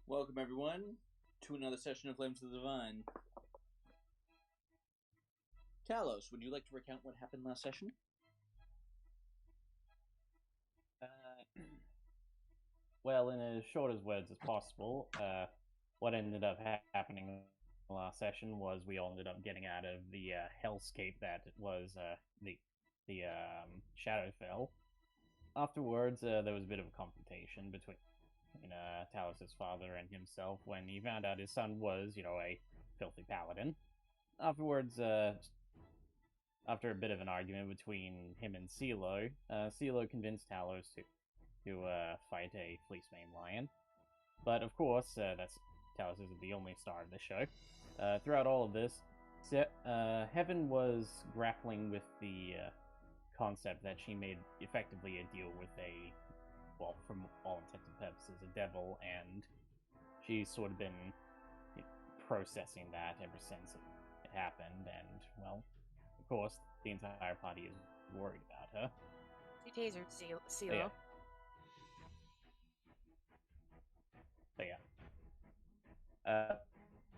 Welcome, everyone, to another session of Flames of the Divine. Talos, would you like to recount what happened last session? Well, in as short as words as possible, what ended up happening last session was we all ended up getting out of the hellscape that was the Shadowfell. Afterwards, there was a bit of a confrontation between Talos' father and himself when he found out his son was, a filthy paladin. Afterwards, after a bit of an argument between him and CeeLo convinced Talos to fight a fleecemane lion. But of course, that's Talos isn't the only star of the show. Throughout all of this, Heaven was grappling with the concept that she made effectively a deal with well, from all intents and purposes, a devil, and she's sort of been processing that ever since it happened. And well, of course, the entire party is worried about her. She tasered But CeeLo. yeah.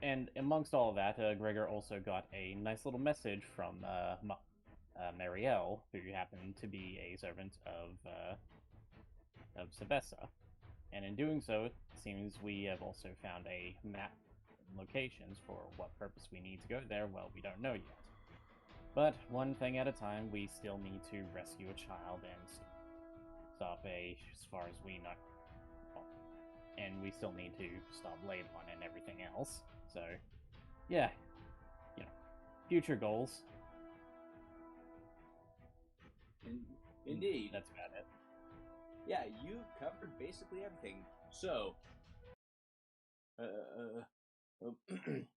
And amongst all of that, Gregor also got a nice little message from Marielle, who happened to be a servant of Sevessa. And in doing so, it seems we have also found a map and locations for what purpose we need to go there. Well, we don't know yet. But one thing at a time, we still need to rescue a child and stop as far as we know. And we still need to stop Laidon and everything else. So, yeah, future goals. Indeed. That's about it. Yeah, you covered basically everything. So,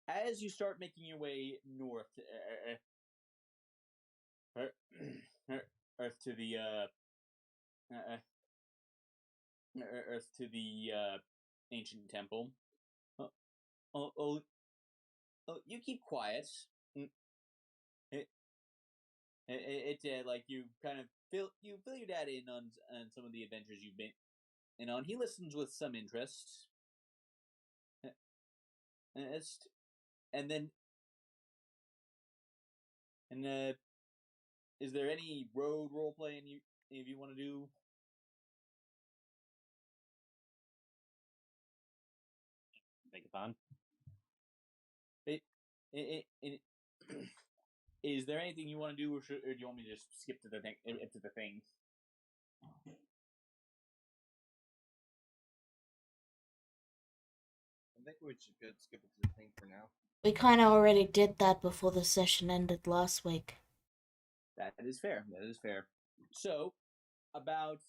as you start making your way north, Earth to the Earth to the ancient temple. Oh, oh, you keep quiet. It like you kind of fill your dad in on some of the adventures you've been in on. He listens with some interest. And then is there any road role playing if you want to do? Make it fun. Is there anything you want to do, or do you want me to just skip to the thing? I think we should skip it to the thing for now. We kind of already did that before the session ended last week. That is fair. So, about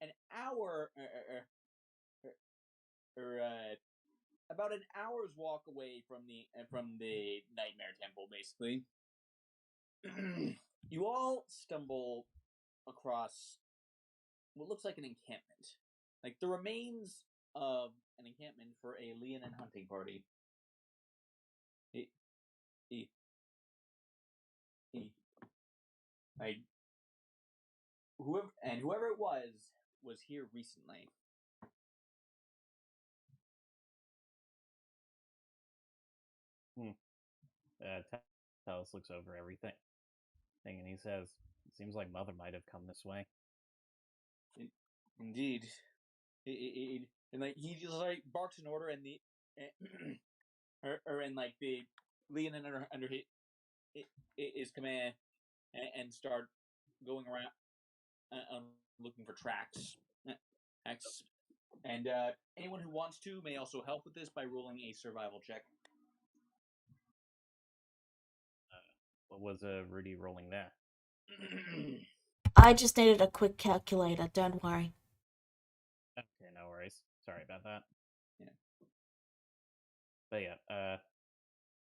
an hour, about an hour's walk away from the Nightmare Temple, basically, you all stumble across what looks like an encampment, like the remains of an encampment for a Leonin hunting party. Whoever it was here recently. Talos looks over everything, and he says, "It seems like Mother might have come this way." Indeed, and like he just like barks an order, and the and like the Leonin under his command, and start going around looking for tracks. And anyone who wants to may also help with this by rolling a survival check. What was Rudy rolling there? I just needed a quick calculator, don't worry. Okay, no worries. Sorry about that. Yeah. But yeah,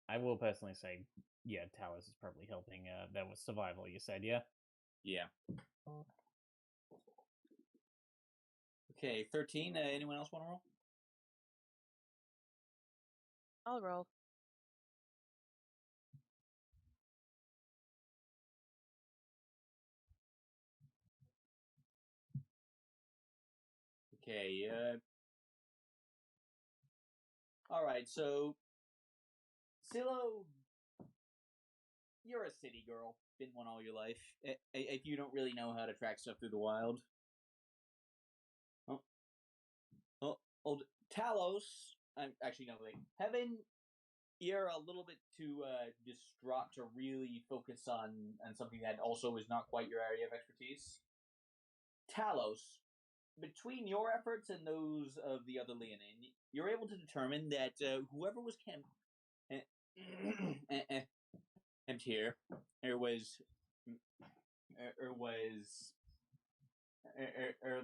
I will personally say, yeah, Talos is probably helping. That was survival, you said, yeah? Yeah. Okay, 13. Anyone else want to roll? I'll roll. Okay, All right, so Silo, you're a city girl. Been one all your life. If you don't really know how to track stuff through the wild. Old Talos. I'm actually no wait. Heaven, you're a little bit too distraught to really focus on something that also is not quite your area of expertise. Talos, between your efforts and those of the other Leonin, you're able to determine that whoever was camped here, there was,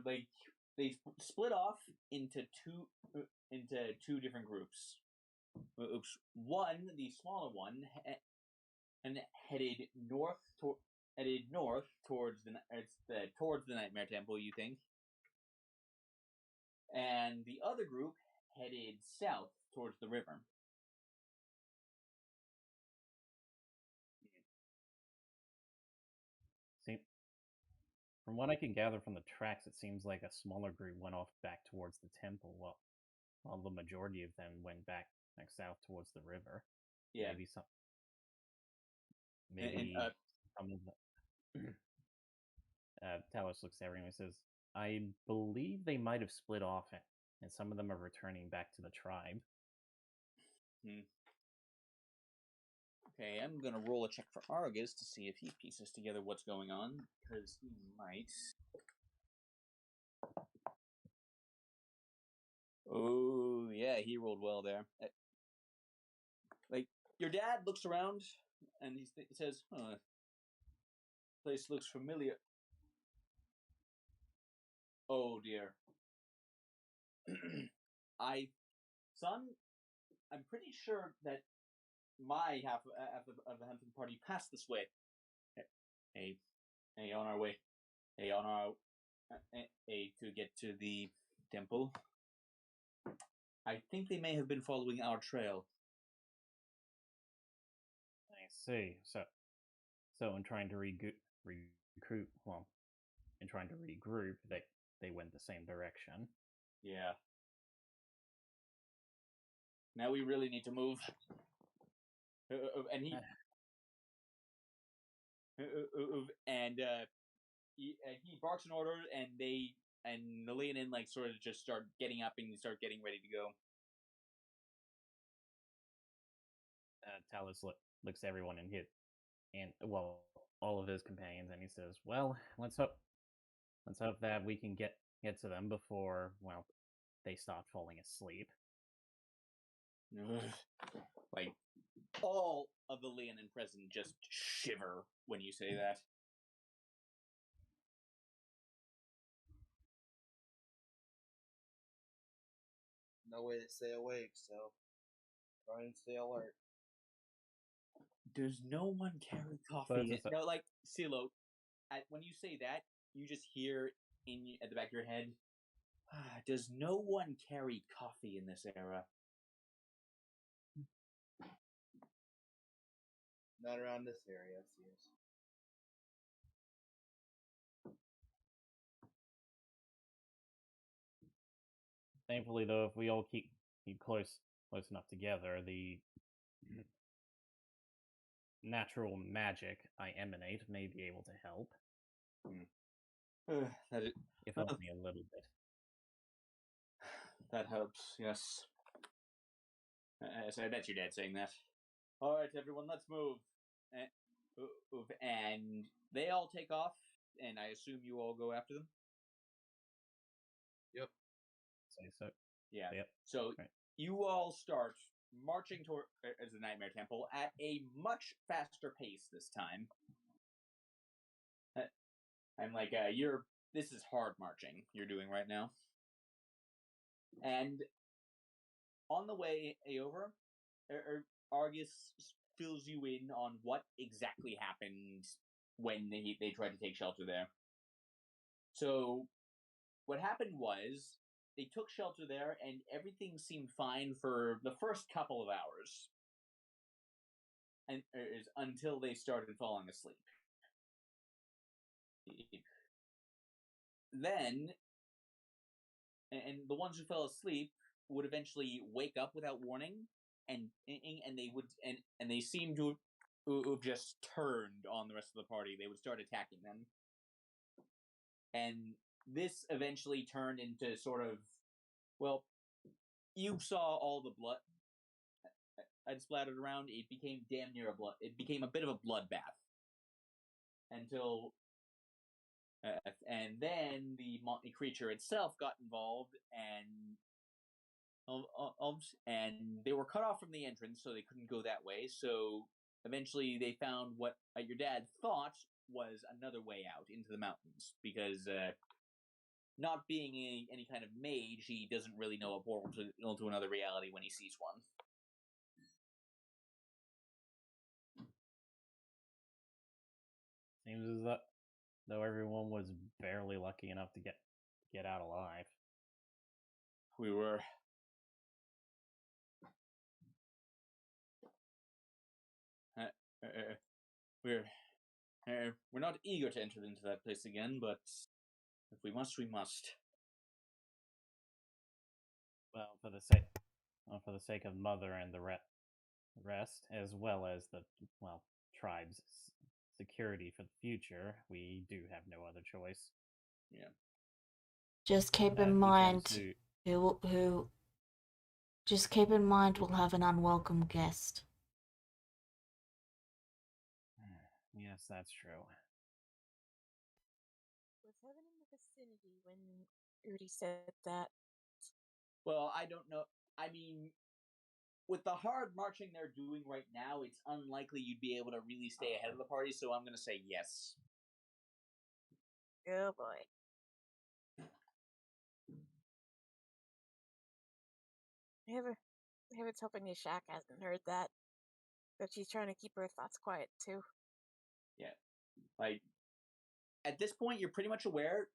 like they split off into two different groups. Oops. One, the smaller one, and headed north towards the Nightmare Temple. You think, and the other group headed south towards the river. See, from what I can gather from the tracks, it seems like a smaller group went off back towards the temple, while the majority of them went back south towards the river. Yeah. Maybe some of the Talos looks at everyone and says, I believe they might have split off, and some of them are returning back to the tribe. Okay, I'm gonna roll a check for Argus to see if he pieces together what's going on, because he might. Oh, yeah, he rolled well there. Like, your dad looks around, and he says, huh, place looks familiar. Oh, dear. Son, I'm pretty sure that my half of the hunting party passed this way. Hey, on our way. To get to the temple. I think they may have been following our trail. I see. So in trying to regroup, they went the same direction. Yeah. Now we really need to move. And he barks an order, and the Leonin like sort of just start getting up and start getting ready to go. Talos looks at everyone and all of his companions, and he says, "Well, let's hope that we can get to them before they start falling asleep." Like all of the Leonin present just shiver when you say that. No way to stay awake, so try and stay alert. Does no one carry coffee? No, like Silo. When you say that, you just hear at the back of your head. Does no one carry coffee in this era? Not around this area, yes. Thankfully, though, if we all keep close enough together, the natural magic I emanate may be able to help. If only a little bit. That helps, yes. So that's your dad saying that. All right, everyone, let's move. And they all take off, and I assume you all go after them? Yep. Say so. Yeah. Yep. So right. You all start marching toward the Nightmare Temple at a much faster pace this time. I'm like, this is hard marching you're doing right now. And on the way over, Argus fills you in on what exactly happened when they tried to take shelter there. So, what happened was, they took shelter there, and everything seemed fine for the first couple of hours. Until they started falling asleep. Then, and the ones who fell asleep would eventually wake up without warning, and they seem to have just turned on the rest of the party. They would start attacking them, and this eventually turned into sort of, well, you saw all the blood had splattered around. It became damn near a blood. It became a bit of a bloodbath until. And then the motley creature itself got involved, and they were cut off from the entrance, so they couldn't go that way. So eventually, they found what your dad thought was another way out into the mountains, because not being any kind of mage, he doesn't really know a portal to another reality when he sees one. Seems as though everyone was barely lucky enough to get out alive. We were. We're not eager to enter into that place again, but if we must, we must. Well, for the sake of Mother and the rest, as well as the tribe's security for the future, we do have no other choice. Yeah. Just keep in mind who. Just keep in mind we'll have an unwelcome guest. Yes, that's true. Was Heaven in the vicinity when Rudy said that? Well, I don't know. I mean, with the hard marching they're doing right now, it's unlikely you'd be able to really stay ahead of the party, so I'm going to say yes. Oh boy. Heaven's hoping Ishak hasn't heard that. But she's trying to keep her thoughts quiet too. Yeah. Like, at this point, you're pretty much aware.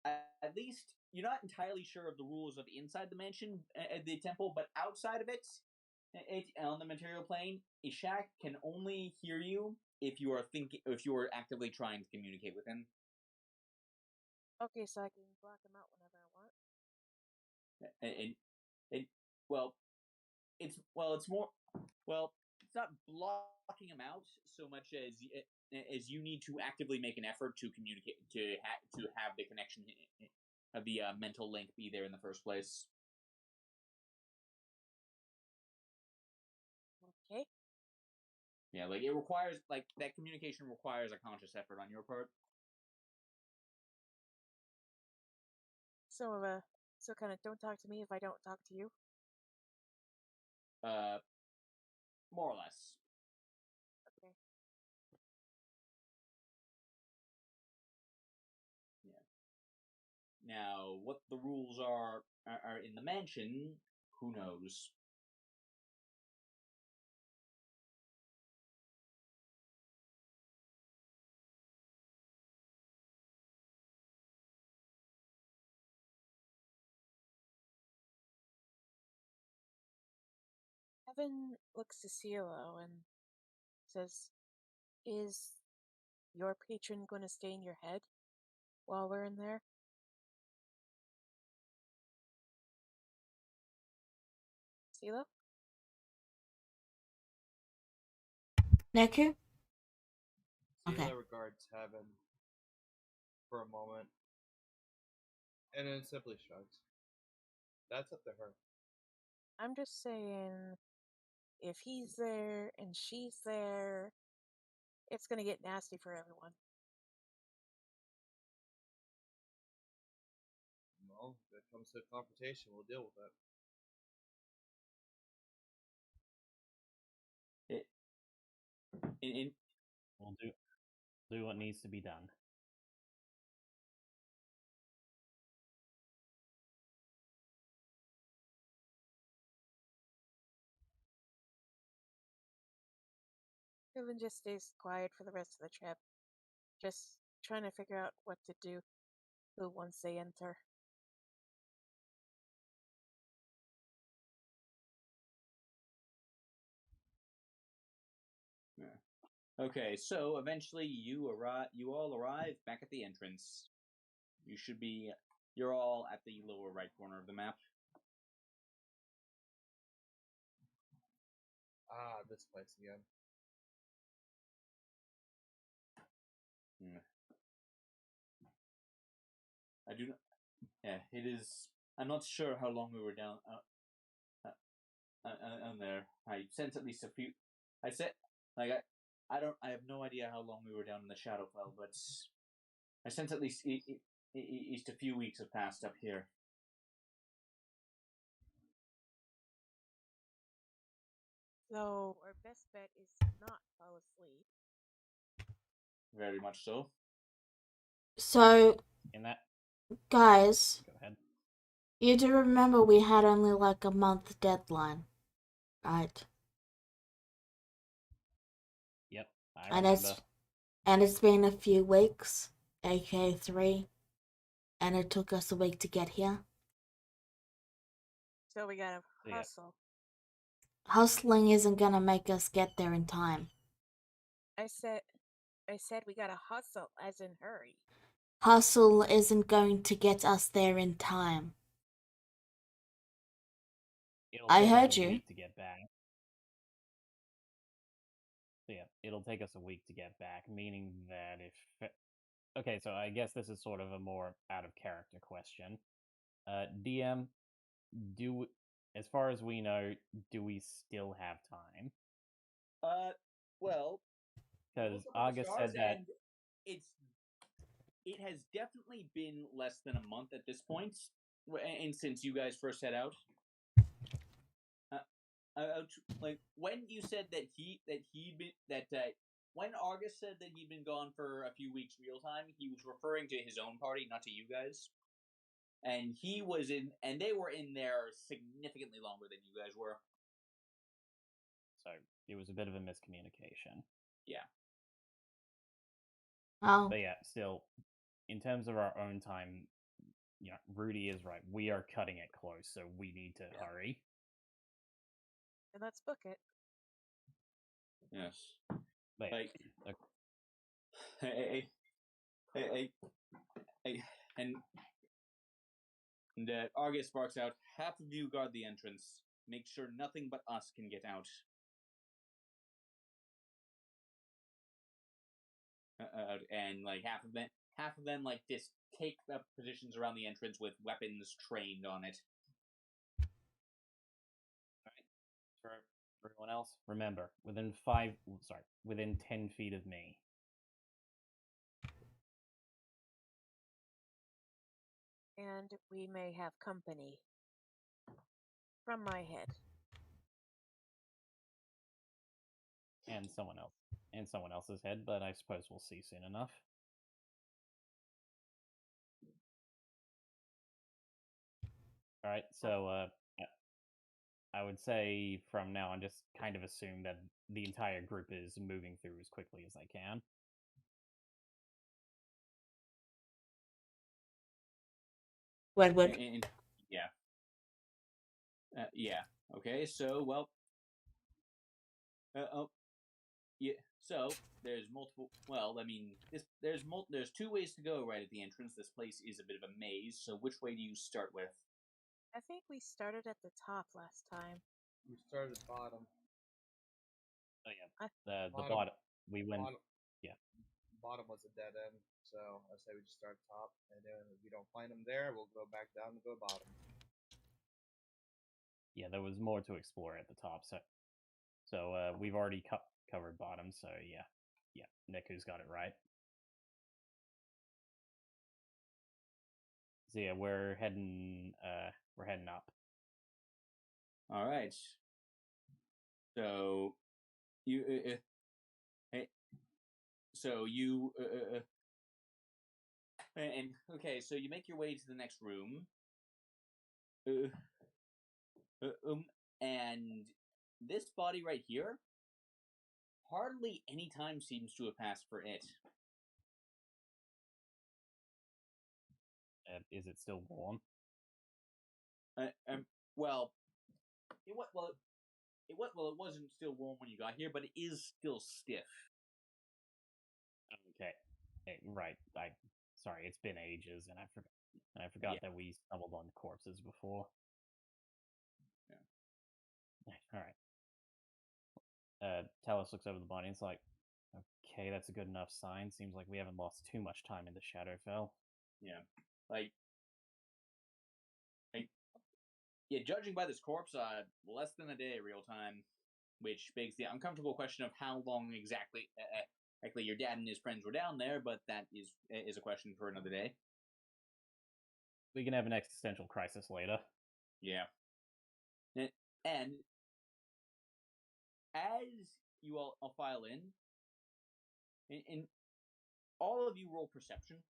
At least, you're not entirely sure of the rules of inside the mansion, the temple, but outside of it, on the material plane, Ishak can only hear you if you are actively trying to communicate with him. Okay, so I can block him out whenever I want. It's not blocking him out so much as you need to actively make an effort to communicate, to have the connection, have the mental link be there in the first place. Okay. Yeah, like it requires, like, that communication requires a conscious effort on your part. So kind of don't talk to me if I don't talk to you. More or less. Okay. Yeah. Now, what the rules are in the mansion, who knows? Heaven looks to Cielo and says, "Is your patron going to stay in your head while we're in there?" Cielo? Neku? Sela Okay. regards Heaven for a moment and then simply shrugs. That's up to her. I'm just saying, if he's there and she's there, it's going to get nasty for everyone. Well, if it comes to a confrontation, we'll deal with it. We'll do what needs to be done. Heaven just stays quiet for the rest of the trip, just trying to figure out what to do once they enter. Yeah. Okay, so eventually you all arrive back at the entrance. You're all at the lower right corner of the map. This place again. I do not. Yeah, it is. I'm not sure how long we were down on there. I sense at least a few. I said, like I don't. I have no idea how long we were down in the Shadowfell, but I sense at least a few weeks have passed up here. So our best bet is to not fall asleep. Very much so. So, In that, guys, go ahead. you do remember we had only like a month deadline, right? Yep, I And remember. it's been a few weeks, aka 3, and it took us a week to get here. So we gotta Yeah. hustle. Hustling isn't gonna make us get there in time. I said we gotta hustle, as in hurry. Hustle isn't going to get us there in time. It'll I take heard us a you. week to get back. So yeah, it'll take us a week to get back, meaning that if... Okay, so I guess this is sort of a more out-of-character question. DM, as far as we know, do we still have time? Well, Because August said that... It has definitely been less than a month at this point, and since you guys first set out. Like when you said when August said that he'd been gone for a few weeks real time, he was referring to his own party, not to you guys. And they were in there significantly longer than you guys were. So it was a bit of a miscommunication. Yeah. Oh. But yeah, still, in terms of our own time, Rudy is right. We are cutting it close, so we need to hurry. And let's book it. Yes. But, hey, and Argus barks out, half of you guard the entrance. Make sure nothing but us can get out. And like half of them like just take up positions around the entrance with weapons trained on it. Alright. For everyone else, remember, within 10 feet of me. And we may have company. From my head. And someone else's head, but I suppose we'll see soon enough. Alright, so I would say from now on, just kind of assume that the entire group is moving through as quickly as they can. Redwood. Yeah. Yeah. Okay. So, well. Yeah. So there's multiple. Well, I mean, there's two ways to go right at the entrance. This place is a bit of a maze. So, which way do you start with? I think we started at the top last time. We started bottom. Oh yeah, the bottom. We went. Bottom was a dead end, so I say we just start top, and then if we don't find them there, we'll go back down and go bottom. Yeah, there was more to explore at the top, so we've already covered bottom. So yeah, Niku's got it right. So yeah, we're heading up. All right. So you and okay, so you make your way to the next room. And this body right here, hardly any time seems to have passed for it. Is it still warm? Well, it wasn't still warm when you got here, but it is still stiff. Okay, right. Sorry, it's been ages, and I forgot that we stumbled on corpses before. Yeah. All right. Talos looks over the body and it's like, okay, that's a good enough sign. Seems like we haven't lost too much time in the Shadowfell. Yeah. Like, yeah, judging by this corpse, less than a day real time, which begs the uncomfortable question of how long exactly your dad and his friends were down there, but that is a question for another day. We can have an existential crisis later. Yeah. And as you all file in all of you roll perception.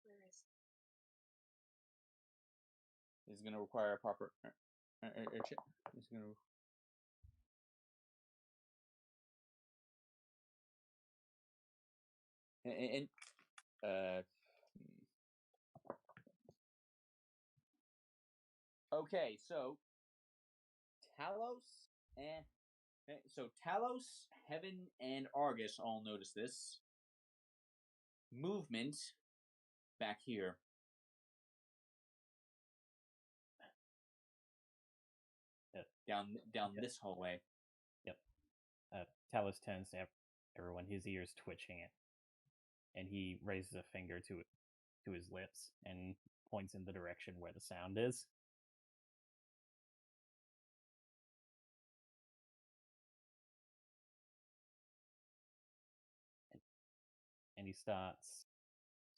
Where is This is going to require a proper. It's going to. And okay, so Talos, Heaven, and Argus all notice this movement back here. Down this hallway. Yep. Talos turns to everyone, his ears twitching it, and he raises a finger to his lips and points in the direction where the sound is. And he starts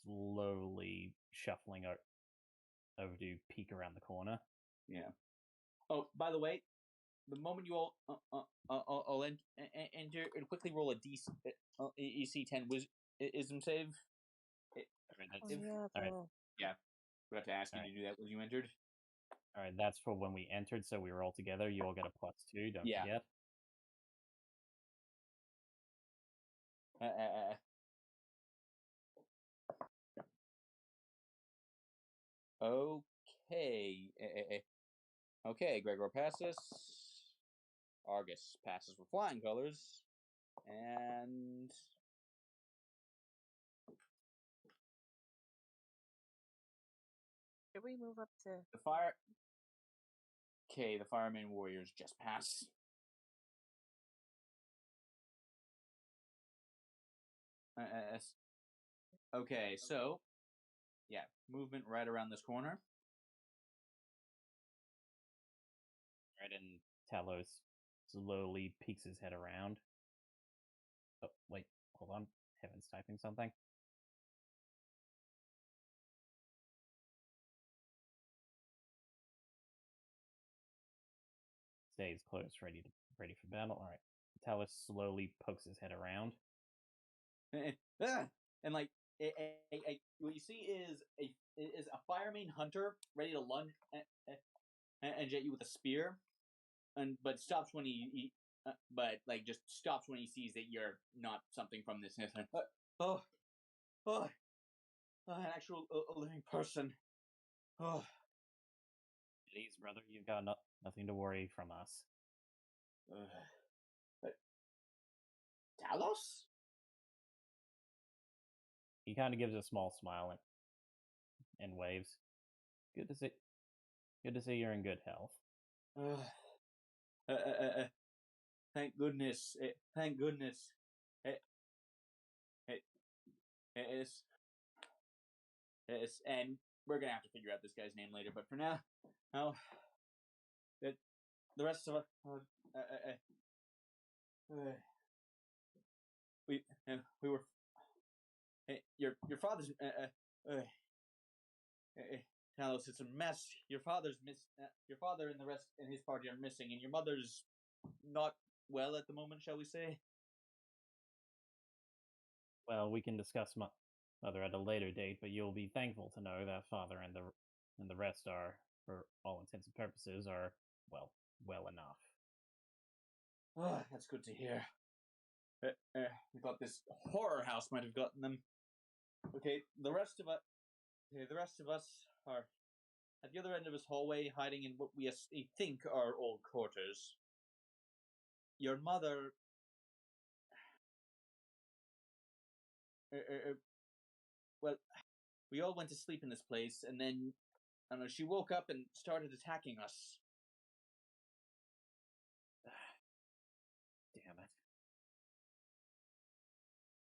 slowly shuffling over to peek around the corner. Yeah. Oh, by the way, the moment you all enter, and quickly roll a DC, EC10 wisdom save. Alright. Yeah, forgot to ask you to do that when you entered. Alright, that's for when we entered, so we were all together. You all get a +2, don't forget. Okay. Okay, Gregor passes. Argus passes with flying colors. And Should we move up to the fire. Okay, the fireman warriors just pass. Okay, so yeah, movement right around this corner. Right, and Talos slowly peeks his head around. Oh, wait, hold on. Heaven's typing something. Stays close, ready for battle. All right. Talos slowly pokes his head around. And like what you see is a fireman hunter ready to lunge and jet you with a spear, but stops when he just stops when he sees that you're not something from this. An actual living person. Oh, Please, brother, you've got nothing to worry from us. Talos? He kind of gives a small smile and waves. Good to see you're in good health. Thank goodness. Thank goodness. It's, and we're gonna have to figure out this guy's name later. But for now, the rest of us, we were. Your father's. Talos, it's a mess. Your father and the rest and his party are missing, and your mother's not well at the moment, shall we say? Well, we can discuss mother at a later date, but you'll be thankful to know that father and the rest are, for all intents and purposes, are well enough. Oh, that's good to hear. We thought this horror house might have gotten them. Okay, the rest of us are at the other end of this hallway, hiding in what we think are old quarters. Your mother. Well, we all went to sleep in this place, and then I don't know, she woke up and started attacking us.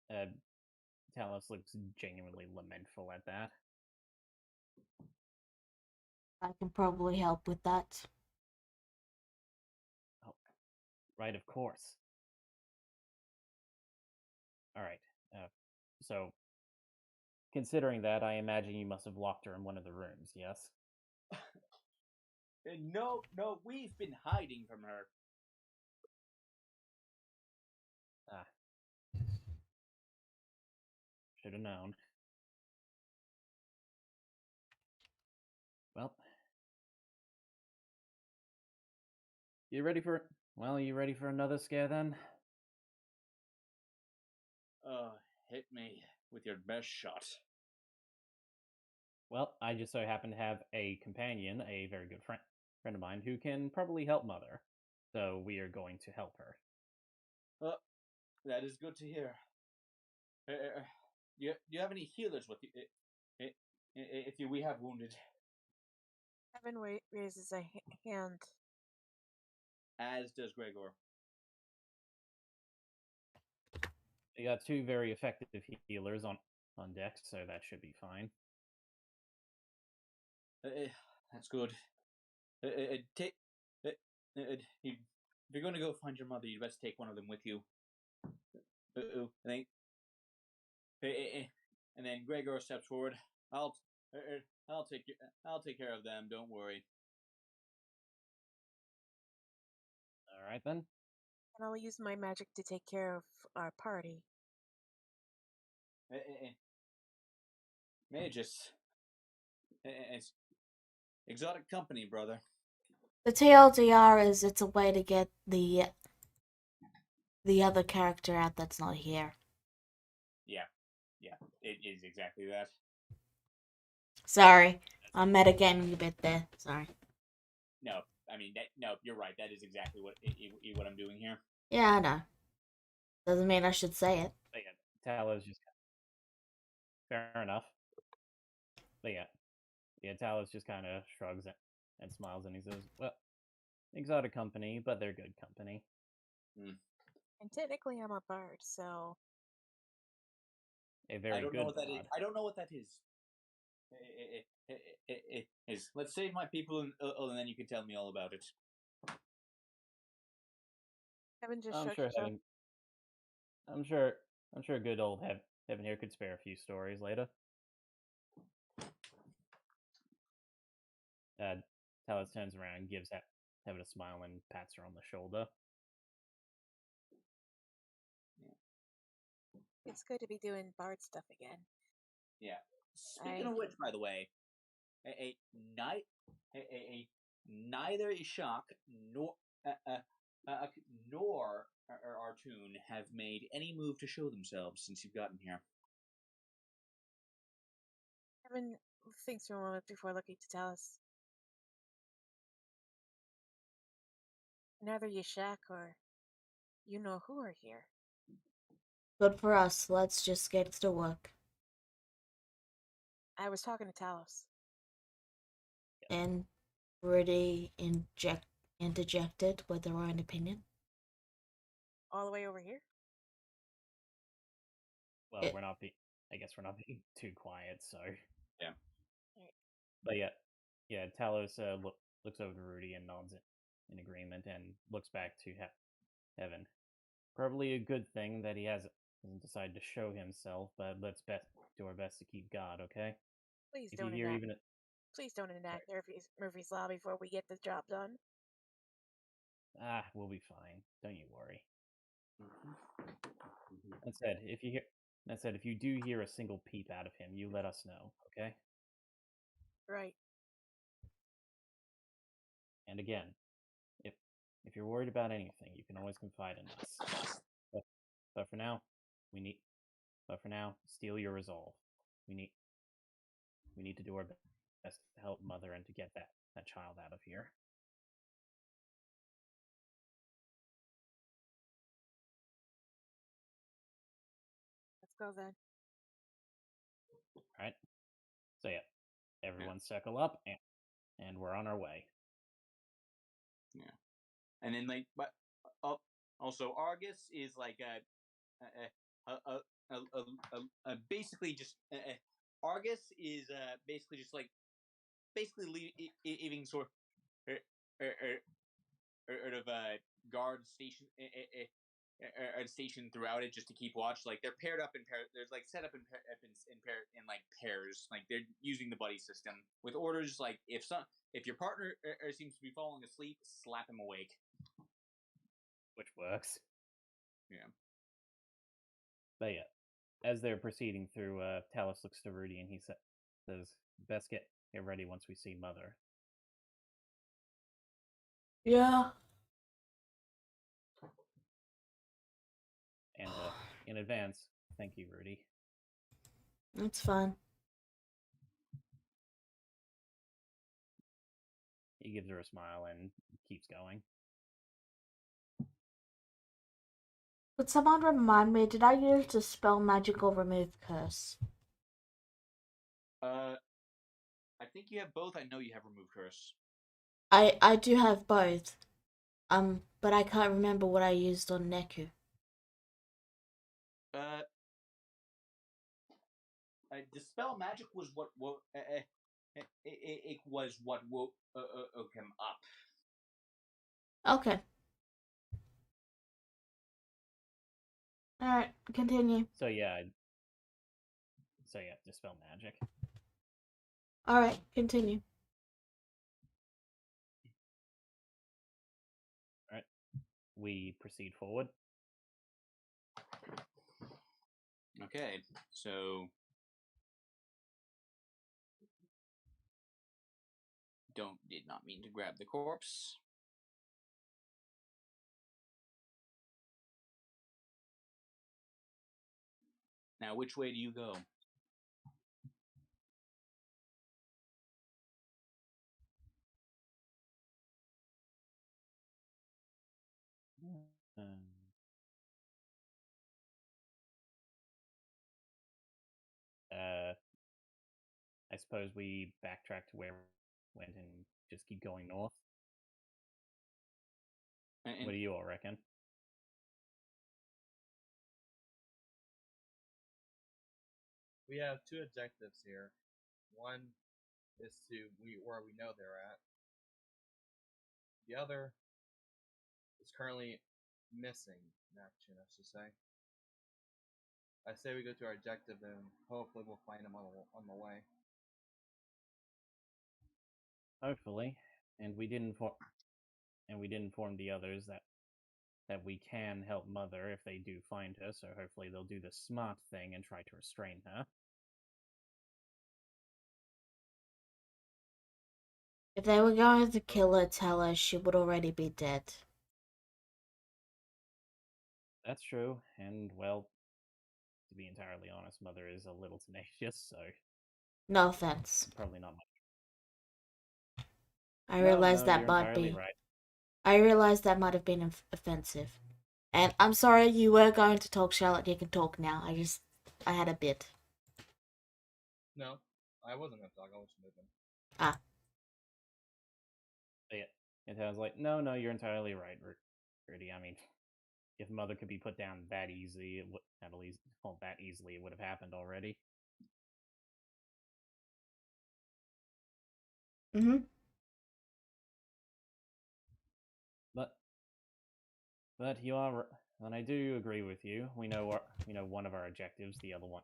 Damn it. Talos looks genuinely lamentful at that. I can probably help with that. Oh, right, of course. Alright, so, considering that, I imagine you must have locked her in one of the rooms, yes? No, we've been hiding from her. Ah. Should have known. Well. You ready for another scare then? Hit me with your best shot. Well, I just so happen to have a companion, a very good friend of mine, who can probably help Mother. So we are going to help her. That is good to hear. Do you have any healers with you? If we have wounded. Evan raises a hand. As does Gregor. We got 2 very effective healers on deck, so that should be fine. That's good. If you're going to go find your mother, you'd best take one of them with you. And then Gregor steps forward. I'll take care of them. Don't worry. All right then. And I'll use my magic to take care of our party. Magus. It's exotic company, brother. The TLDR is it's a way to get the other character out that's not here. Yeah, it is exactly that. Sorry, I'm metagaming a bit there. Sorry. No, I mean, no, you're right. That is exactly what I'm doing here. Yeah, I know. Doesn't mean I should say it. But yeah, Talos just fair enough. But yeah, Talos just kind of shrugs and smiles, and he says, "Well, exotic company, but they're good company." And technically, I'm a bard, so A very good bard. I don't know what that is. Let's save my people, and then you can tell me all about it. Evan just I'm sure good old Heaven here could spare a few stories later. Talos turns around and gives Heaven a smile and pats her on the shoulder. It's good to be doing bard stuff again. Yeah. Speaking of which, by the way, neither Ishak nor Artoon have made any move to show themselves since you've gotten here. Evan thinks for a moment before looking to tell us. Neither Yashak or you know who are here. Good for us. Let's just get to work. I was talking to Talos. And pretty interjected with their own opinion. All the way over here? Well, I guess we're not being too quiet, so. Yeah. Right. But yeah, Talos looks over to Rudy and nods in agreement and looks back to Heaven. Probably a good thing that he hasn't decided to show himself, but let's do our best to keep guard, okay? Please If don't you hear enact. Please don't enact Murphy's Law before we get the job done. We'll be fine. Don't you worry. That said, if you do hear a single peep out of him, you let us know, okay? Right. And again, if you're worried about anything, you can always confide in us. But for now, steel your resolve. We need to do our best to help Mother and to get that child out of here. Let's go then. All right. So yeah, everyone circle up and and we're on our way. Yeah, and then like, but also Argus is like basically just Argus is basically just like basically leaving sort of guard station station throughout it just to keep watch. Like they're paired up in pairs. There's like set up in like pairs. Like they're using the buddy system with orders. Like if your partner seems to be falling asleep, slap him awake. Which works. Yeah. But yeah, as they're proceeding through, Talos looks to Rudy and he says, "Best get ready once we see Mother." Yeah. And in advance, thank you, Rudy. That's fine. He gives her a smile and keeps going. Would someone remind me, did I use the spell magic or remove curse? I think you have both. I know you have removed curse. I do have both. But I can't remember what I used on Neku. Dispel magic was what it was what woke him up. Okay. Alright, continue. So yeah, dispel magic. Alright, continue. Alright, we proceed forward. Okay, so did not mean to grab the corpse. Now, which way do you go? I suppose we backtrack to where we went and just keep going north. What do you all reckon? We have two objectives here. One is to where we know they're at. The other is currently missing in action, I should say. I say we go to our objective and hopefully we'll find him on the way. Hopefully, and we did inform the others that we can help Mother if they do find her. So hopefully they'll do the smart thing and try to restrain her. If they were going to kill her, tell her she would already be dead. That's true, and well, to be entirely honest, Mother is a little tenacious, so No offense. probably not much. I realize that you're might entirely be. right. I realize that might have been offensive. And I'm sorry you were going to talk, Charlotte. You can talk now. I had a bit. No, I wasn't going to talk. I was moving. Ah. But yeah, and I was like, no, you're entirely right, Rudy. I mean, if Mother could be put down that easily, it would have happened already. Mm-hmm. But you are, and I do agree with you. We know one of our objectives. The other one,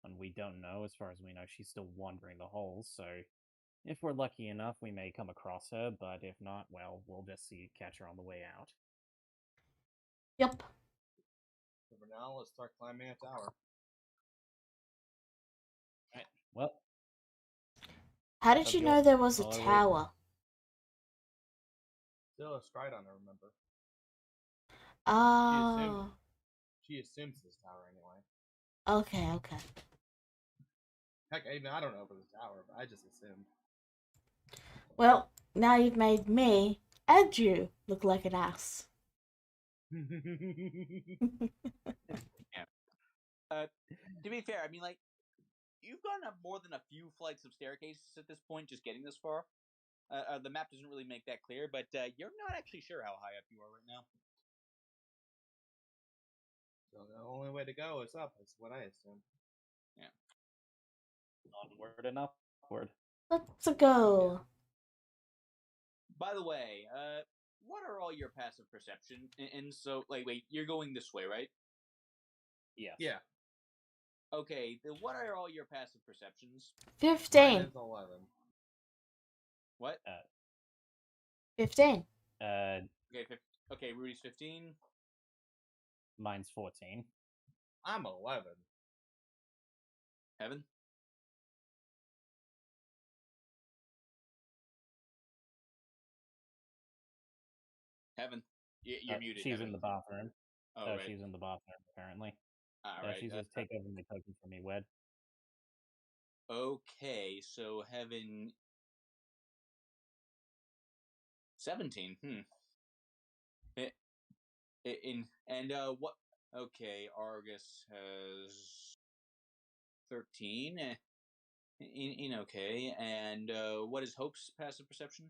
and we don't know. As far as we know, she's still wandering the halls. So, if we're lucky enough, we may come across her. But if not, well, we'll just catch her on the way out. Yep. So for now, let's start climbing a tower. Right. Well. How did you know there was a tower? Still a Stridon, I remember. Oh. She assumes this tower anyway. Okay. Heck, even I don't know if it was a tower, but I just assumed. Well, now you've made me and you look like an ass. Yeah. To be fair, I mean, like, you've gone up more than a few flights of staircases at this point, just getting this far. The map doesn't really make that clear, but you're not actually sure how high up you are right now. So the only way to go is up, is what I assume. Yeah. Onward and upward. Let's go. By the way, what are all your passive perception? And so, like, wait, you're going this way, right? Yes. Yeah. Okay, then what are all your passive perceptions? 15. Mine is 11. What? 15. Okay, Rudy's 15. Mine's 14. I'm 11. Heaven? Heaven? You're muted. She's Heaven. in the bathroom. Oh, right. She's in the bathroom, apparently. All right. She's just taking my token from me, Wed. Okay, so Heaven 17. What? Okay, Argus has 13. Okay, and what is Hope's passive perception?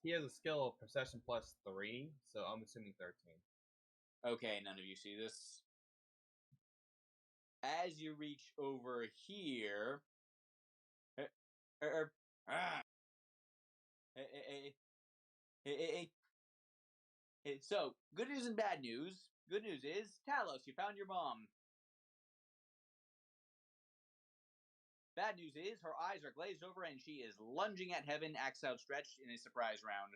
He has a skill of perception +3, so I'm assuming 13. Okay, none of you see this. As you reach over here, so good news and bad news. Good news is, Talos, you found your mom. Bad news is, her eyes are glazed over and she is lunging at Heaven, axe outstretched, in a surprise round.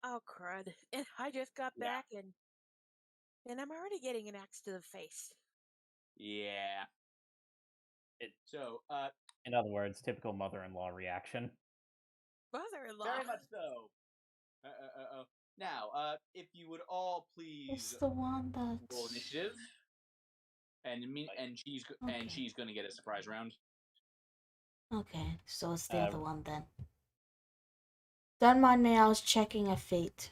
Oh, crud. And I just got back and I'm already getting an axe to the face. Yeah. In other words, typical mother-in-law reaction. Mother-in-law. Very much so. Now, if you would all please It's the one that. roll initiative, and she's going to get a surprise round. Okay, so it's the other one then. Don't mind me, I was checking her feet.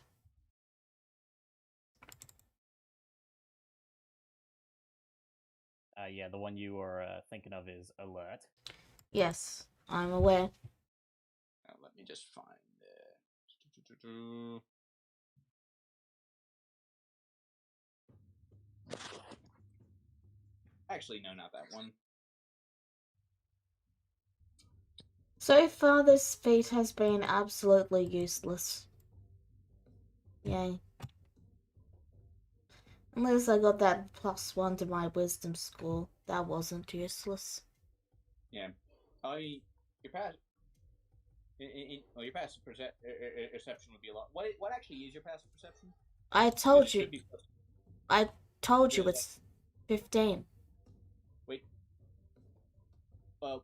Yeah, the one you were thinking of is Alert. Yes, I'm aware. Let me just find it. Actually, no, not that one. So far, this feat has been absolutely useless. Yay. Unless I got that +1 to my wisdom score. That wasn't useless. Yeah. Your passive. Your passive perception would be a lot. What actually is your passive perception? I told you. I told you it's 15. Wait. Well,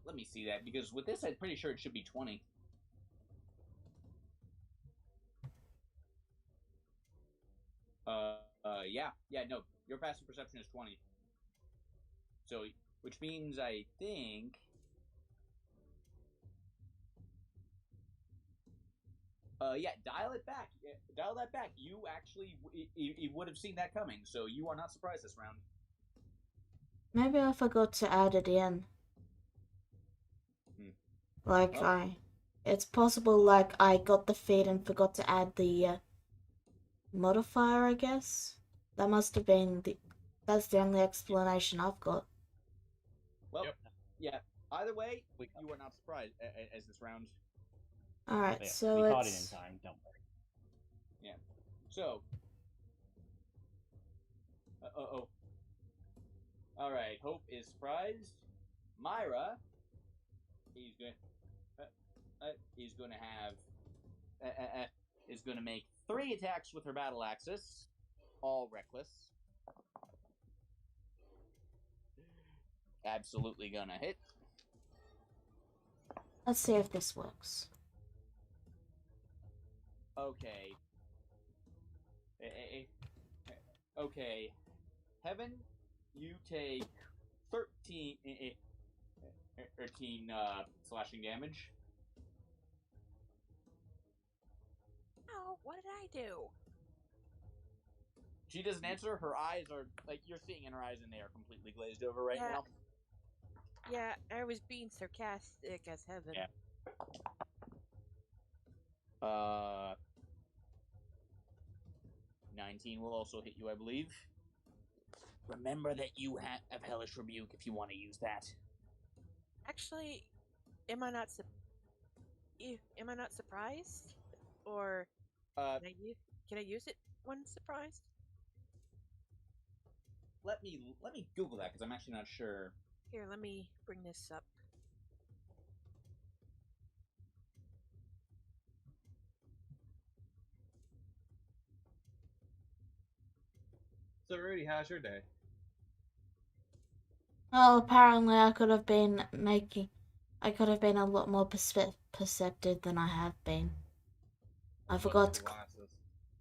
let me see that, because with this, I'm pretty sure it should be 20. No, your passive perception is 20. So, which means I think. Dial it back. Dial that back. You actually you would have seen that coming, so you are not surprised this round. Maybe I forgot to add it in. It's possible, like, I got the feed and forgot to add the modifier, I guess. That must have been that's the only explanation I've got. Well, yeah. Either way, you are not surprised as this round. Alright, yeah, so we it's... caught it in time, don't worry. Yeah. So... Alright, Hope is surprised. Myra is going to have... is going to make 3 attacks with her battle axis. All reckless. Absolutely gonna hit. Let's see if this works. Okay. Okay. Heaven, you take 13 slashing damage. Oh, what did I do? She doesn't answer. Her eyes are, like, you're seeing in her eyes, and they are completely glazed over right now. Yeah, I was being sarcastic as heaven. Yeah. 19 will also hit you, I believe. Remember that you have Hellish Rebuke if you want to use that. Actually, am I not am I not surprised? Or can I use it when surprised? Let me Google that because I'm actually not sure. Here, let me bring this up. So, Rudy, how's your day? Oh, apparently I could have been a lot more perceptive than I have been. I forgot to. Glasses.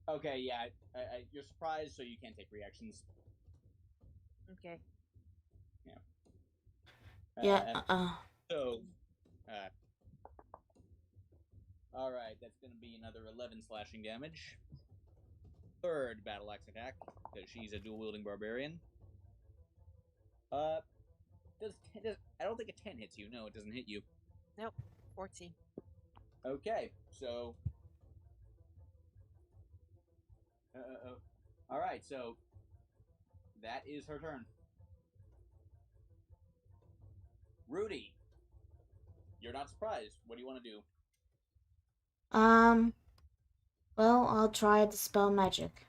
Okay, yeah, you're surprised, so you can't take reactions. Okay. Yeah. So, all right, that's going to be another 11 slashing damage. Third battle axe attack because she's a dual wielding barbarian. I don't think a 10 hits you. No, it doesn't hit you. Nope. 14. Okay, so. All right, so that is her turn. Rudy, you're not surprised. What do you want to do? Well, I'll try to spell magic.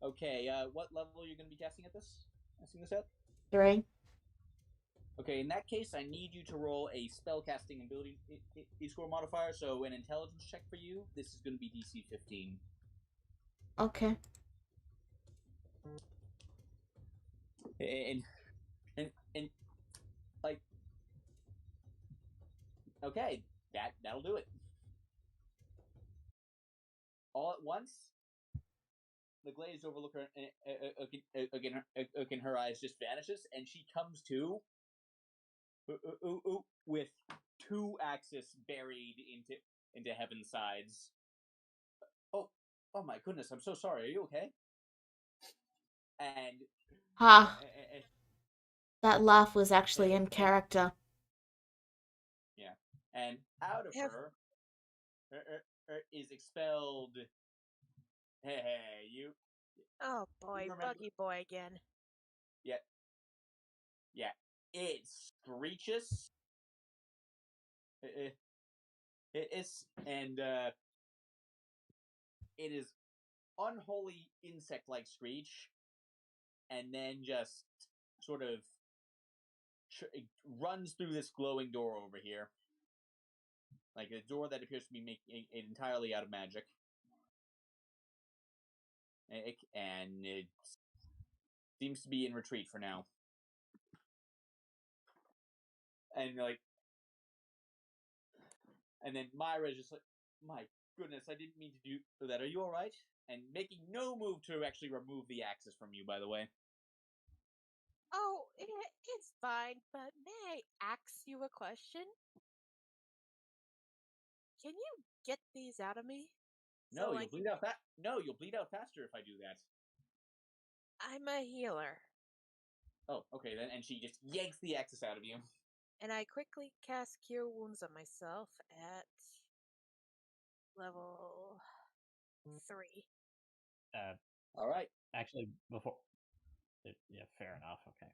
Okay, what level are you going to be casting this at? 3. Okay, in that case, I need you to roll a spellcasting ability score modifier. So an intelligence check for you. This is going to be DC 15. Okay. And like, okay, that'll do it. All at once, the glazed overlook again, her eyes just vanishes, and she comes to with 2 axes buried into Heaven's sides. Oh my goodness! I'm so sorry. Are you okay? And that laugh was actually in character. Yeah, and out of her is expelled. Hey, you. Oh boy, Buggy Boy again. Yeah. It screeches. And it is unholy insect-like screech, and then just sort of runs through this glowing door over here, like a door that appears to be making it entirely out of magic, and it seems to be in retreat for now. And then Myra's just like, my goodness, I didn't mean to do that. Are you all right? And making no move to actually remove the axes from you, by the way. Oh, it's fine, but may I ask you a question? Can you get these out of me? No, you'll bleed out you'll bleed out faster if I do that. I'm a healer. Oh, okay then. And she just yanks the axis out of you. And I quickly cast Cure Wounds on myself at level 3. All right. Actually, before. Yeah, fair enough. Okay.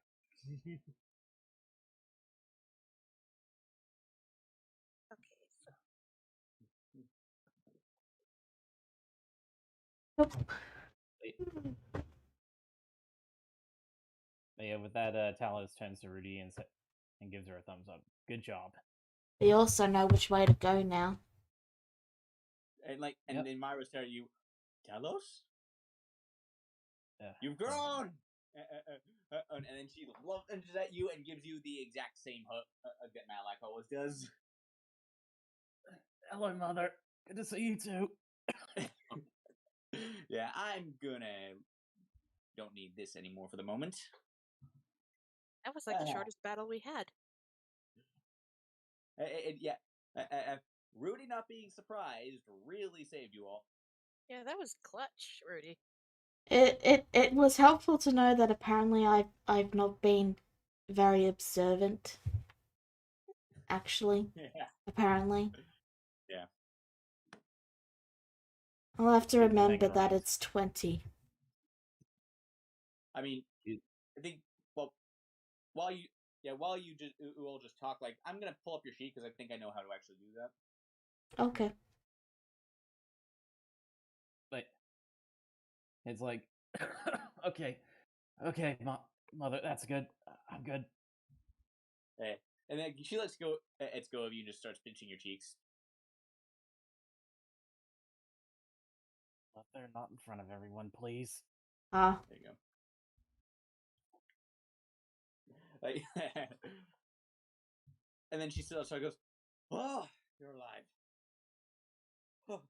Yeah, with that, Talos turns to Rudy and gives her a thumbs up. Good job. We also know which way to go now. And then Myra's telling you, Talos? You've grown! And then she lunges at you and gives you the exact same hug that Malak always does. Hello, Mother. Good to see you too. Yeah, don't need this anymore for the moment. That was like the shortest battle we had. Rudy not being surprised really saved you all. Yeah, that was clutch, Rudy. It was helpful to know that apparently I've not been very observant. Actually, Yeah. apparently. Yeah. I'll have to Good for remember hanging that around. it's 20. I mean, I think. Well, while you all just talk, like, I'm gonna pull up your sheet because I think I know how to actually do that. Okay. But it's like, okay, mother, that's good. I'm good. And then she lets go of you and just starts pinching your cheeks. Mother, not in front of everyone, please. Ah. There you go. Like, and then she goes, "Oh, you're alive." Oh.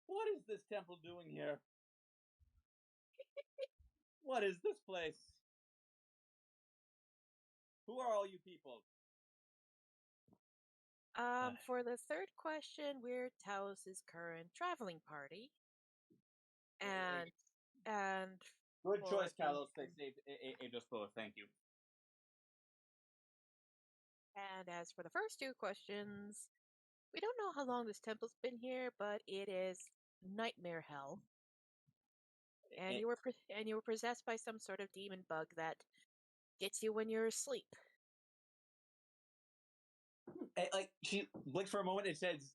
What is this temple doing here? What is this place? Who are all you people? For the third question, we're Talos' current traveling party. And Good for choice, the- Kalos. They saved us both. Thank you. And as for the first two questions, we don't know how long this temple's been here, but it is nightmare hell. And you were possessed by some sort of demon bug that gets you when you're asleep. Like, she blinks for a moment and says,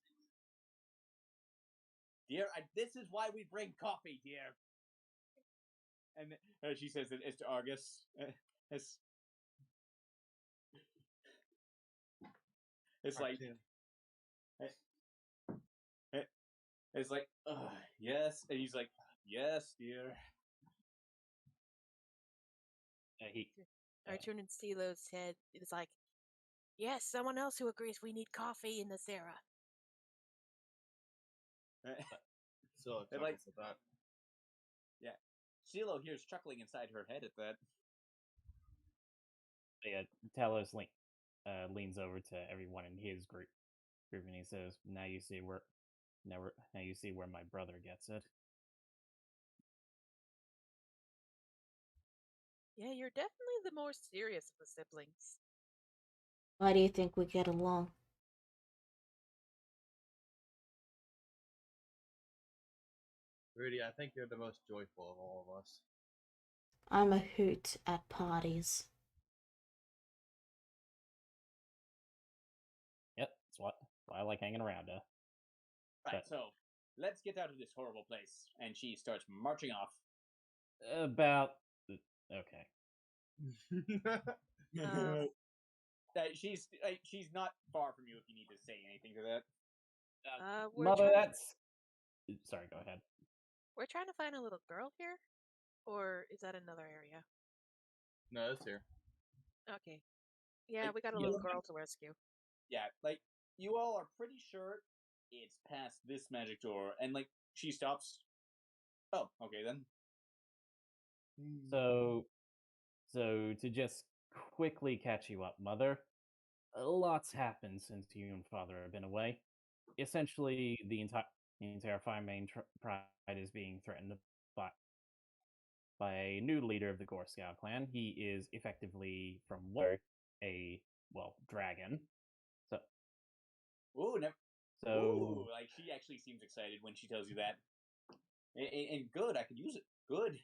"Dear, this is why we bring coffee, dear." And she says that it's to Argus. It's like, it's like, yes, and he's like, "Yes, dear." I turn and see Lo's head. It's like, yes, someone else who agrees we need coffee in this era. So it like, at that. Yeah, CeeLo hears chuckling inside her head at that. Yeah, Talos leans over to everyone in his group, and he says, now you see where my brother gets it. Yeah, you're definitely the more serious of the siblings. Why do you think we get along? Rudy, I think you're the most joyful of all of us. I'm a hoot at parties. Yep, that's why I like hanging around. Right, so let's get out of this horrible place. And she starts marching off. About okay. She's not far from you if you need to say anything to that. Mother, that's. Sorry, go ahead. We're trying to find a little girl here? Or is that another area? No, it's here. Okay. Yeah, we got a little girl to rescue. Yeah, like, you all are pretty sure it's past this magic door, and, like, she stops. Oh, okay then. So to just quickly catch you up, Mother, lots happened since you and Father have been away. Essentially, the entire Fire Main Pride is being threatened by a new leader of the Gore Scout clan. He is effectively, from what, a dragon. So, like, she actually seems excited when she tells you that. And good, I could use it. Good.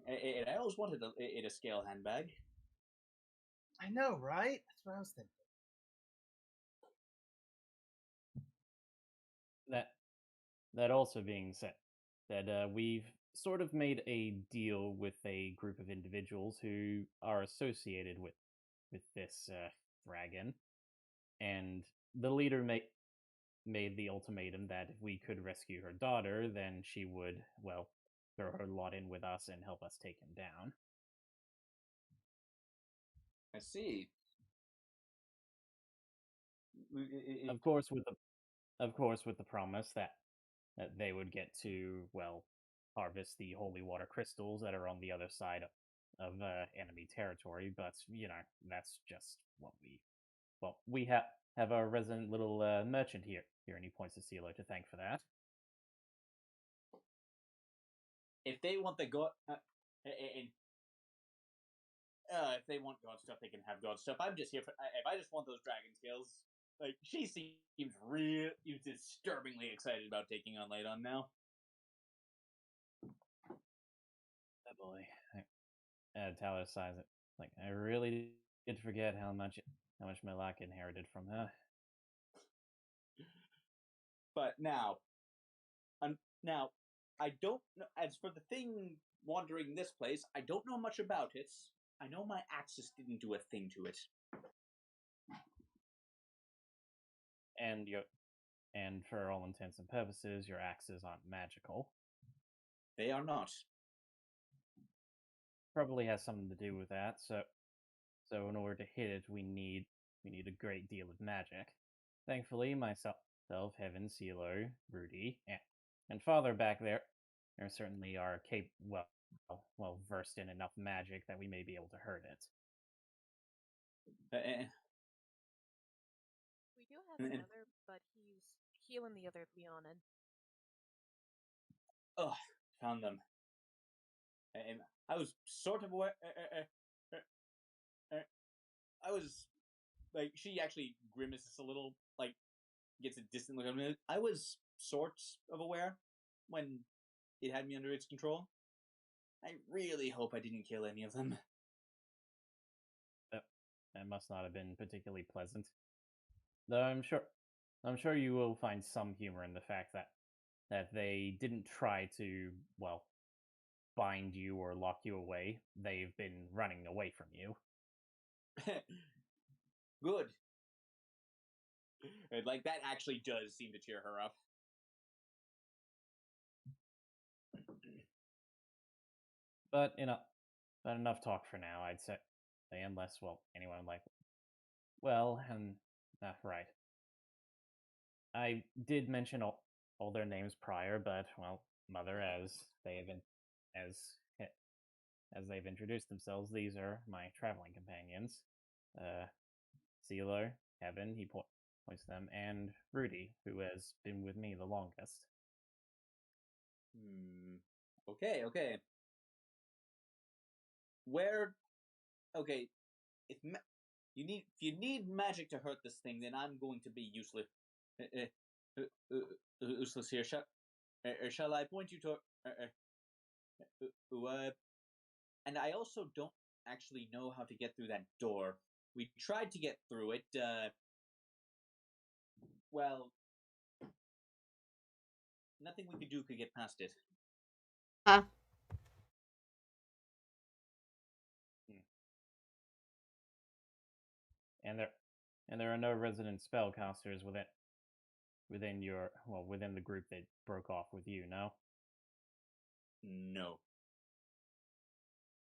I always wanted a scale handbag. I know, right? That's what I was thinking. That also being said, that we've sort of made a deal with a group of individuals who are associated with this dragon, and the leader made the ultimatum that if we could rescue her daughter, then she would, throw her lot in with us and help us take him down. I see. Of course, with the promise that they would get to harvest the holy water crystals that are on the other side of enemy territory. But that's just what we have our resident little merchant here, and he points to CeeLo to thank for that. If they want the And if they want god stuff, they can have god stuff. I'm just here for. If I just want those dragon skills, like she seems disturbingly excited about taking on Ladon now. Oh boy. Talos sighs it. Like, I really did forget how much Malak inherited from her. But now, I don't know. As for the thing wandering this place, I don't know much about it. I know my axis didn't do a thing to it. And for all intents and purposes, your axes aren't magical. They are not. Probably has something to do with that. So in order to hit it, we need a great deal of magic. Thankfully, myself, Heaven, CeeLo, Rudy, and Father back there certainly are well versed in enough magic that we may be able to hurt it. We do have another, but he's healing the other Leonin. Oh, found them. And I was sort of aware. I was like, she actually grimaces a little, like gets a distant look at me. I was sort of aware when it had me under its control. I really hope I didn't kill any of them. That must not have been particularly pleasant. Though I'm sure you will find some humor in the fact that they didn't try to, well, bind you or lock you away. They've been running away from you. Good. Like, that actually does seem to cheer her up. But enough talk for now, I'd say. Unless, well, anyone like, well, and right. I did mention all their names prior, but well, Mother, as they've introduced themselves, these are my traveling companions. CeeLo, Heaven, he points to them, and Rudy, who has been with me the longest. Okay. Where? Okay, if you need magic to hurt this thing, then I'm going to be useless. Useless here. Shall I point you to? And I also don't actually know how to get through that door. We tried to get through it. Well, nothing we could do could get past it. And there are no resident spellcasters within the group that broke off with you, no? No.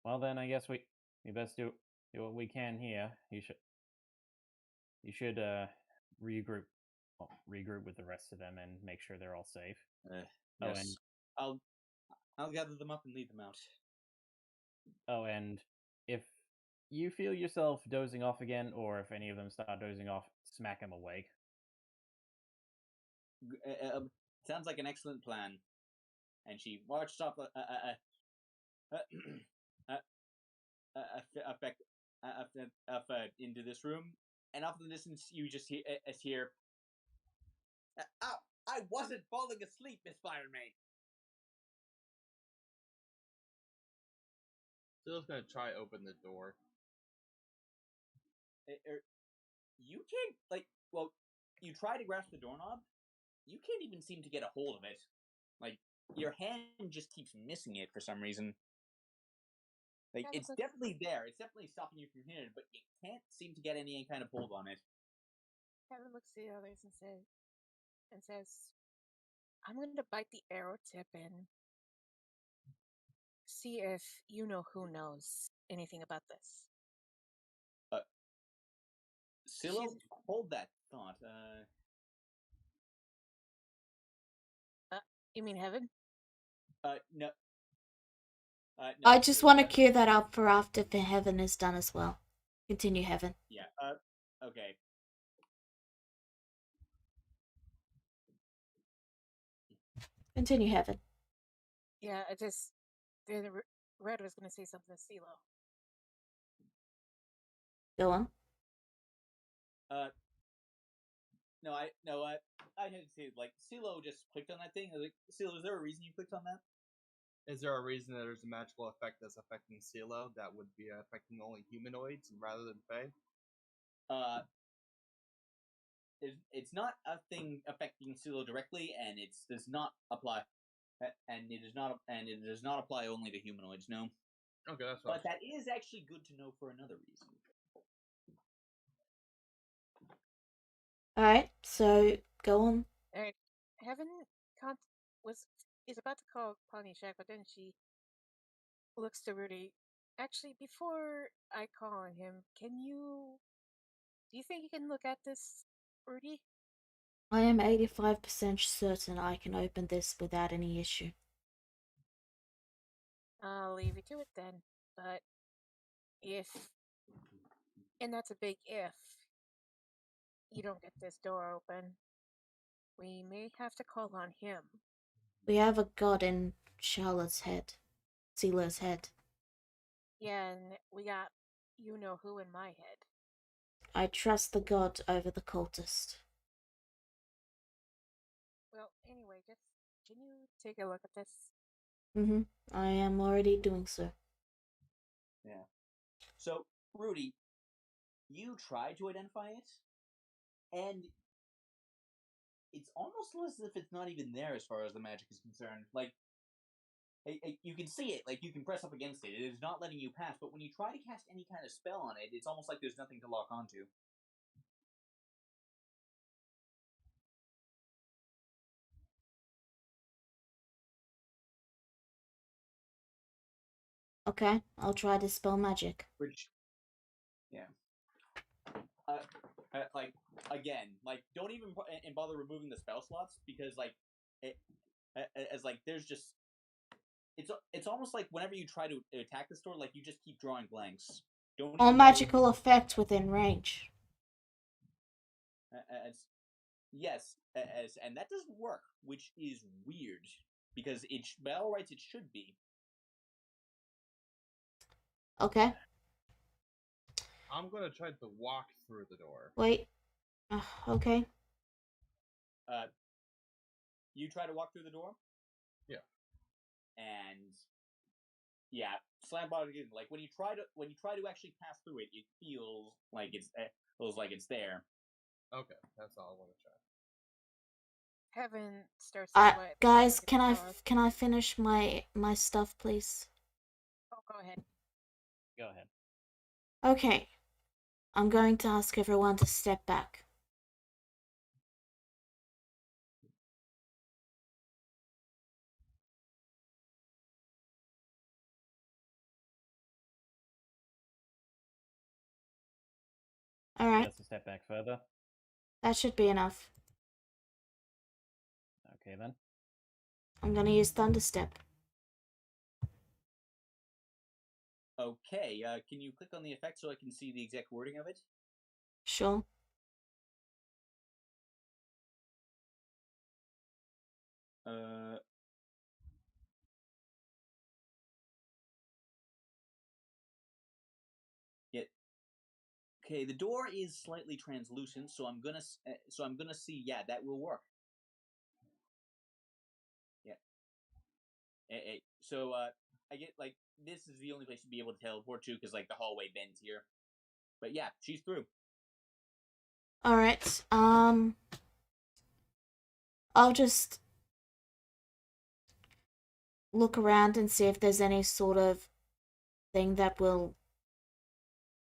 Well then, I guess we best do what we can here. You should regroup with the rest of them and make sure they're all safe. Yes. And I'll gather them up and lead them out. Oh, and if you feel yourself dozing off again, or if any of them start dozing off, smack them awake. Sounds like an excellent plan. And she marched off into this room, and off in the distance you just hear I wasn't falling asleep, Miss Fireman. Still gonna try open the door. You can't, you try to grasp the doorknob, you can't even seem to get a hold of it. Like, your hand just keeps missing it for some reason. Like, it's definitely there. It's definitely stopping you from hitting it, but you can't seem to get any kind of hold on it. Kevin looks at the others and says, I'm going to bite the arrow tip and see if you know who knows anything about this. Scylla, hold that thought. You mean Heaven? No. I just want to cue that up for after the Heaven is done as well. Continue, Heaven. Yeah. Okay. Continue, Heaven. Yeah, they're Red was going to say something to CeeLo. Go on. No, I had to say, like, CeeLo just clicked on that thing. Like, CeeLo, is there a reason you clicked on that? Is there a reason that there's a magical effect that's affecting CeeLo that would be affecting only humanoids rather than Fae? It's not a thing affecting CeeLo directly, and it does not apply, and it does not apply only to humanoids. No. Okay, that's what. But that is actually good to know for another reason. Alright, so go on. Alright, Heaven is about to call Pontiac, but then she looks to Rudy. Actually, before I call on him, do you think you can look at this, Rudy? I am 85% certain I can open this without any issue. I'll leave you to it then. But and that's a big if, you don't get this door open, we may have to call on him. We have a god in Charlotte's head. CeeLo's head. Yeah, and we got you-know-who in my head. I trust the god over the cultist. Well, anyway, can you take a look at this? Mm-hmm. I am already doing so. Yeah. So, Rudy, you try to identify it, and it's almost as if it's not even there as far as the magic is concerned. Like, you can see it, like, you can press up against it. It is not letting you pass, but when you try to cast any kind of spell on it, it's almost like there's nothing to lock onto. Okay, I'll try to spell magic. Which, yeah. Like, again, like, don't even bother removing the spell slots, because, like, there's just... It's almost like whenever you try to attack the store, like, you just keep drawing blanks. Don't Or even magical effect within range. Yes, and that doesn't work, which is weird, because by all rights it should be. Okay. I'm gonna try to walk through the door. Wait. Okay. You try to walk through the door? Yeah. And yeah, slam bottom again. Like, when you try to actually pass through it, it feels like it's there. Okay, that's all I want to try. Heaven starts to sweat. Guys, can I finish my stuff, please? Oh, go ahead. Go ahead. Okay. I'm going to ask everyone to step back. Alright. Just a step back further. That should be enough. Okay then. I'm gonna use Thunderstep. Okay, can you click on the effect so I can see the exact wording of it? Sure. Yeah. Okay, the door is slightly translucent, so I'm gonna see. Yeah, that will work. Yeah. So I get, like, this is the only place to be able to teleport to, because, like, the hallway bends here. But yeah, she's through. Alright, I'll just look around and see if there's any sort of thing that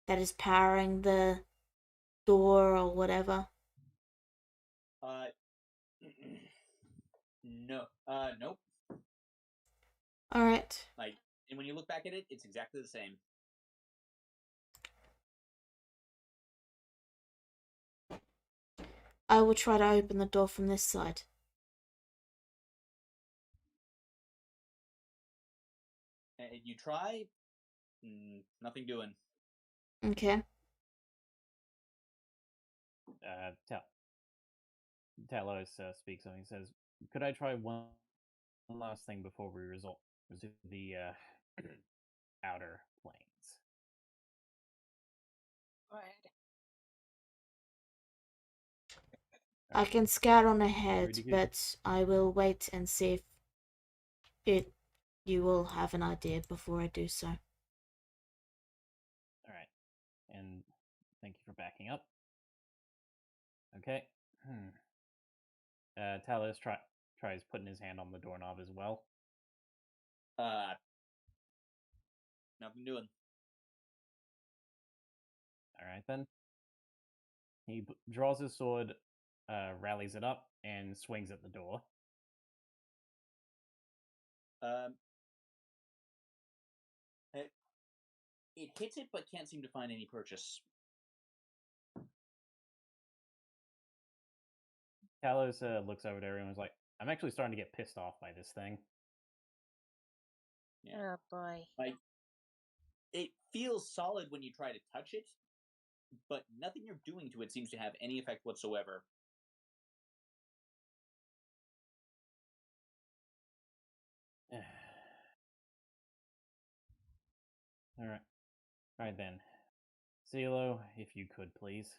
is powering the door or whatever. No, nope. Alright. Like, and when you look back at it, it's exactly the same. I will try to open the door from this side. And you try, nothing doing. Okay. Talos speaks something. He says, "Could I try one last thing before we resume the outer planes. Go ahead. I can scout on ahead, Rudy, but I will wait and see if you will have an idea before I do so. All right, and thank you for backing up. Okay. Talos tries putting his hand on the doorknob as well. Nothing doing. All right then. He draws his sword, rallies it up, and swings at the door. It hits it, but can't seem to find any purchase. Talos looks over to everyone and is like, I'm actually starting to get pissed off by this thing. Yeah. Oh boy. Like, it feels solid when you try to touch it, but nothing you're doing to it seems to have any effect whatsoever. All right then. CeeLo, if you could please.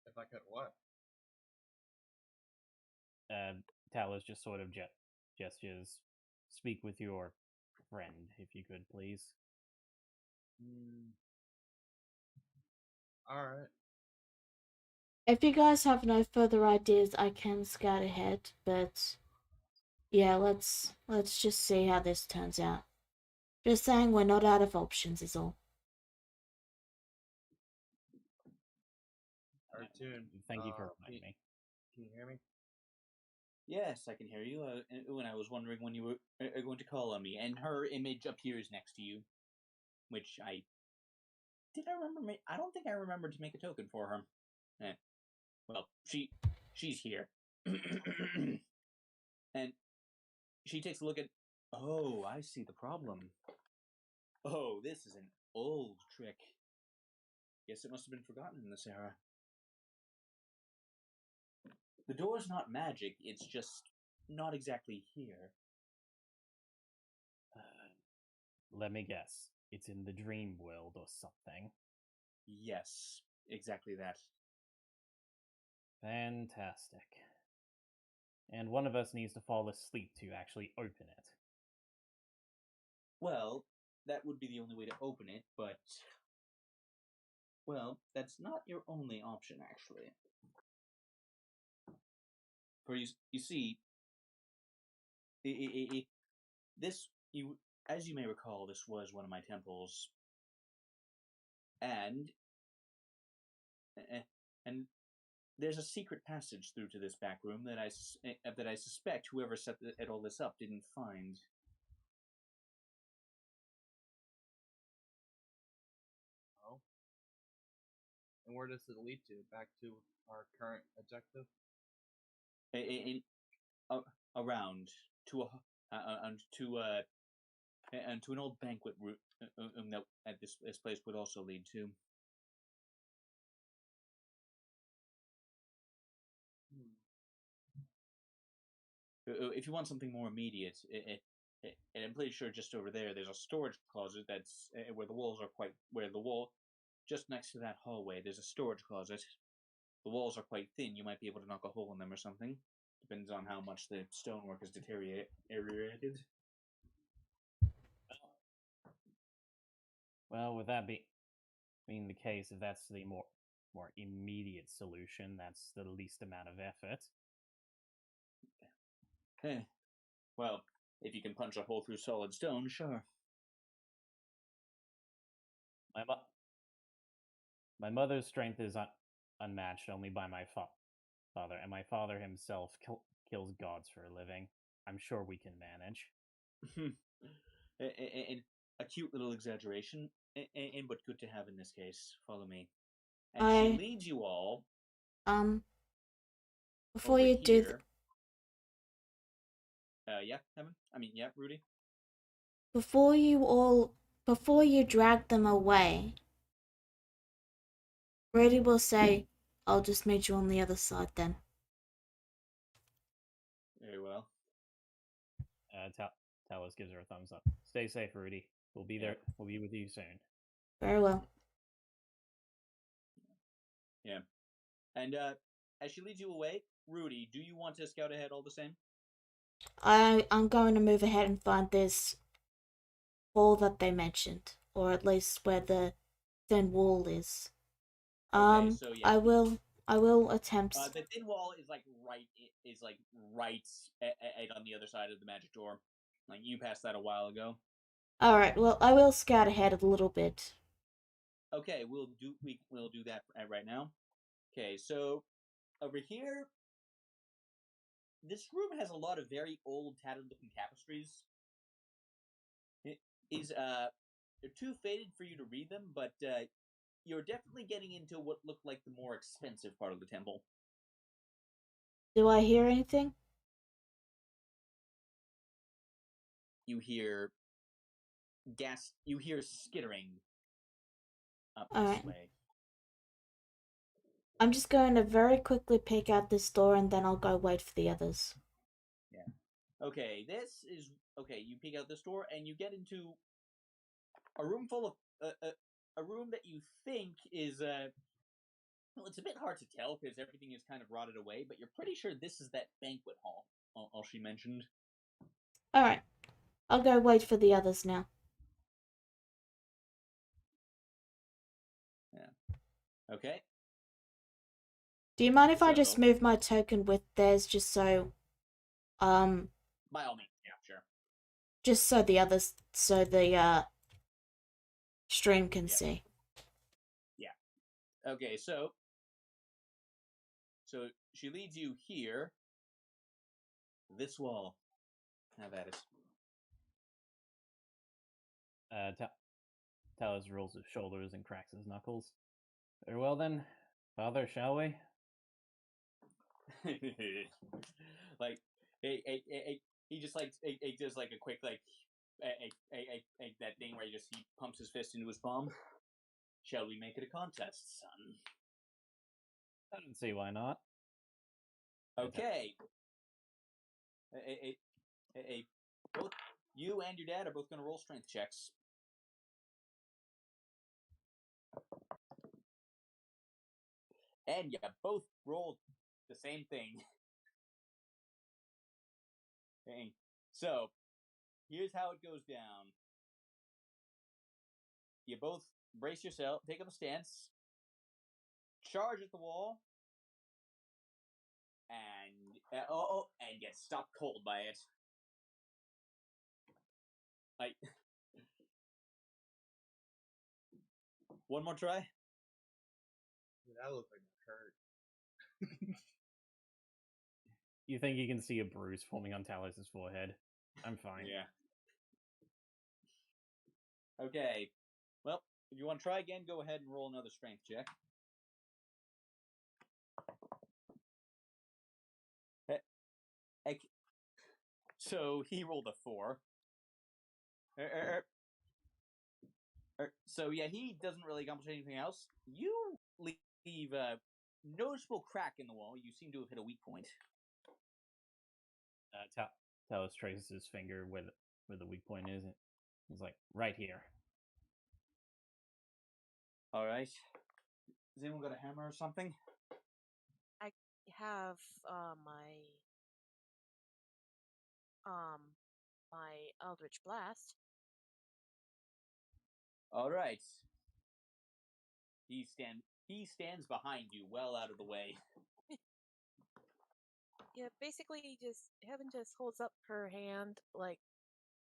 If I could what? Talos just sort of gestures. Speak with your friend, if you could please. Alright. If you guys have no further ideas, I can scout ahead, but yeah, let's just see how this turns out. Just saying we're not out of options is all. Artoon, Thank you for reminding me. Can you hear me? Yes, I can hear you. When I was wondering when you were going to call on me, and her image appears next to you, which I remember. I don't think I remembered to make a token for her. Well, she's here, and she takes a look at. Oh, I see the problem. Oh, this is an old trick. Guess it must have been forgotten in this era. The door's not magic, it's just not exactly here. Let me guess. It's in the dream world or something. Yes, exactly that. Fantastic. And one of us needs to fall asleep to actually open it. Well, that would be the only way to open it, but... Well, that's not your only option, actually. For you see, this, as you may recall, this was one of my temples. And there's a secret passage through to this back room that I suspect whoever set all this up didn't find. Oh. And where does it lead to? Back to our current objective? Around to an old banquet room that this place would also lead to. If you want something more immediate, and I'm pretty sure just over there's a storage closet that's where the walls are just next to that hallway. There's a storage closet. The walls are quite thin. You might be able to knock a hole in them or something. Depends on how much the stonework is deteriorated. Well, with that being the case, if that's the more immediate solution, that's the least amount of effort. Well, if you can punch a hole through solid stone, sure. My mother's strength is unmatched only by my father, and my father himself kills gods for a living. I'm sure we can manage. And a cute little exaggeration, and but good to have in this case. Follow me. And she leads you all. Before you do. Yeah, Evan. Yeah, Rudy. Before you drag them away, Rudy will say, "I'll just meet you on the other side then." Very well. Talos gives her a thumbs up. Stay safe, Rudy. We'll be there. We'll be with you soon. Very well. Yeah. And as she leads you away, Rudy, do you want to scout ahead all the same? I'm going to move ahead and find this wall that they mentioned, or at least where the thin wall is. Okay, so yeah, I will attempt. the thin wall is like right on the other side of the magic door. Like you passed that a while ago. All right. Well, I will scout ahead a little bit. Okay, we'll do that right now. Okay, so over here, this room has a lot of very old, tattered-looking tapestries. It is they're too faded for you to read them, but you're definitely getting into what looked like the more expensive part of the temple. Do I hear anything? You hear you hear skittering up All this right. way. I'm just going to very quickly pick out this door, and then I'll go wait for the others. Yeah. Okay, this is okay. You peek out this door, and you get into a room full of a room that you think is well, it's a bit hard to tell because everything is kind of rotted away, but you're pretty sure this is that banquet hall. All she mentioned. All right. I'll go wait for the others now. Yeah. Okay. Do you mind if I just So- move my token with theirs, just so, By all means, yeah, sure. just so the others, so the stream can Yeah. see. Yeah. Okay, so she leads you here. This wall. Have at it. Talos rolls his shoulders and cracks his knuckles. Very well then, Father, shall we? Like, he just like he does like a quick like that thing where he pumps his fist into his palm. Shall we make it a contest, son? I don't see why not. Okay. Both you and your dad are both going to roll strength checks. And you both rolled the same thing. Dang. So, here's how it goes down. You both brace yourself, take up a stance, charge at the wall, and and get stopped cold by it. Like, one more try. That looked like it hurt. You think you can see a bruise forming on Talos' forehead? I'm fine. Yeah. Okay. Well, if you want to try again, go ahead and roll another strength check. So he rolled a 4. So yeah, he doesn't really accomplish anything else. You leave a noticeable crack in the wall. You seem to have hit a weak point. Talos traces his finger where the weak point is. He's like, right here. All right. Has anyone got a hammer or something? I have my Eldritch Blast. All right. He stands behind you, well out of the way. Yeah, basically, Heaven just holds up her hand, like,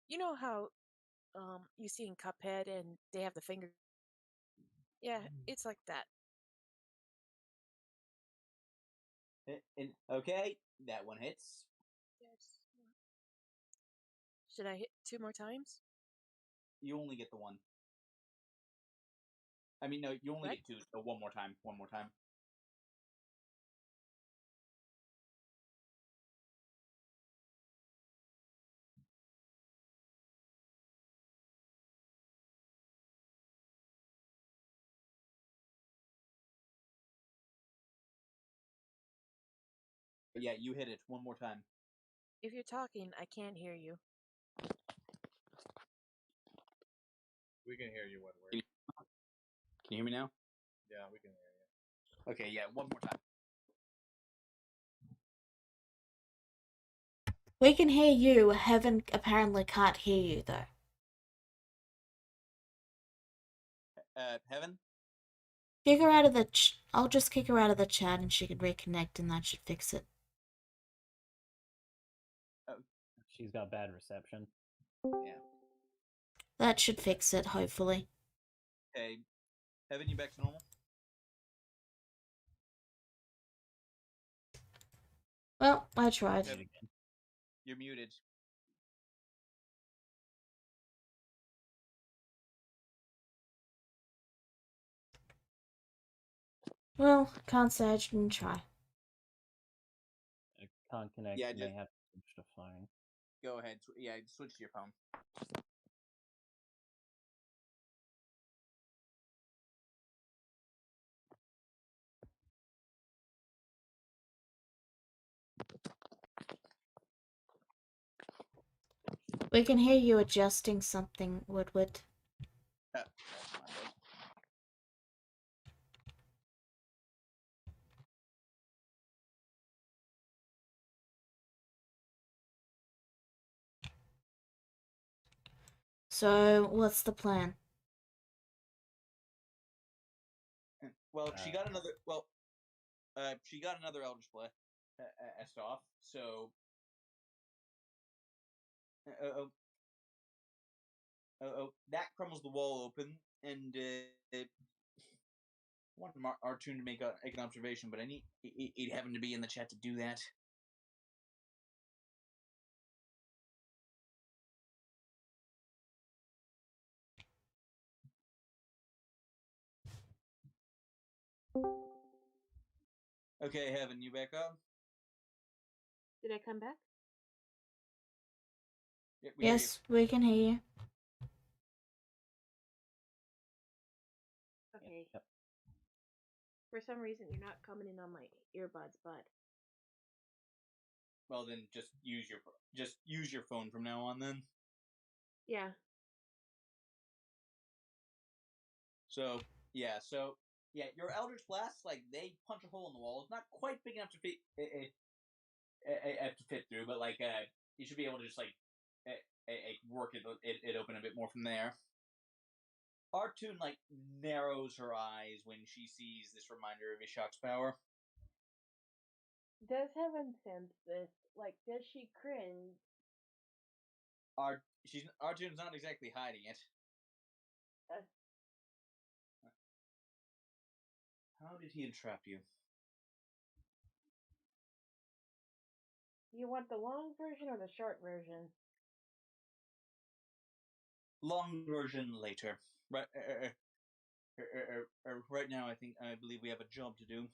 you know how you see in Cuphead and they have the finger. Yeah, it's like that. And okay, that one hits. Yes. Should I hit 2 more times? You only get the one. I mean, no, you only What? get 2. So one more time. One more time. But yeah, you hit it one more time. If you're talking, I can't hear you. We can hear you, Woodward. Can you hear me now? Yeah, we can hear you. Okay, yeah, one more time. We can hear you. Heaven apparently can't hear you, though. Heaven? Kick her out of the I'll just kick her out of the chat and she can reconnect and that should fix it. She's got bad reception. Yeah. That should fix it, hopefully. Okay. Heaven, you back to normal? Well, I tried. You're muted. Well, can't say I didn't try. I can't connect. Yeah, May just- have to switch the phone. Go ahead. Yeah, switch to your phone. We can hear you adjusting something, Woodward. That's my bad. So, what's the plan? Well, she got another. Well, she got another Eldritch Blast off. So, that crumbles the wall open, and I want Artoon to make an observation, but I need it having to be in the chat to do that. Okay, Heaven, you back up? Did I come back? Yeah, we hear you. Yes, we can hear you. Okay. Yep. For some reason, you're not coming in on my earbuds, bud. Well, then just use your phone from now on. Then. Yeah. So yeah, your Eldritch Blasts, like, they punch a hole in the wall. It's not quite big enough to fit through, but like you should be able to just like work it open a bit more from there. Artoon like narrows her eyes when she sees this reminder of Ishak's power. Does Heaven sense this? Like, does she cringe? Artoon's not exactly hiding it. How did he entrap you? You want the long version or the short version? Long version later. Right. Right now, I believe we have a job to do.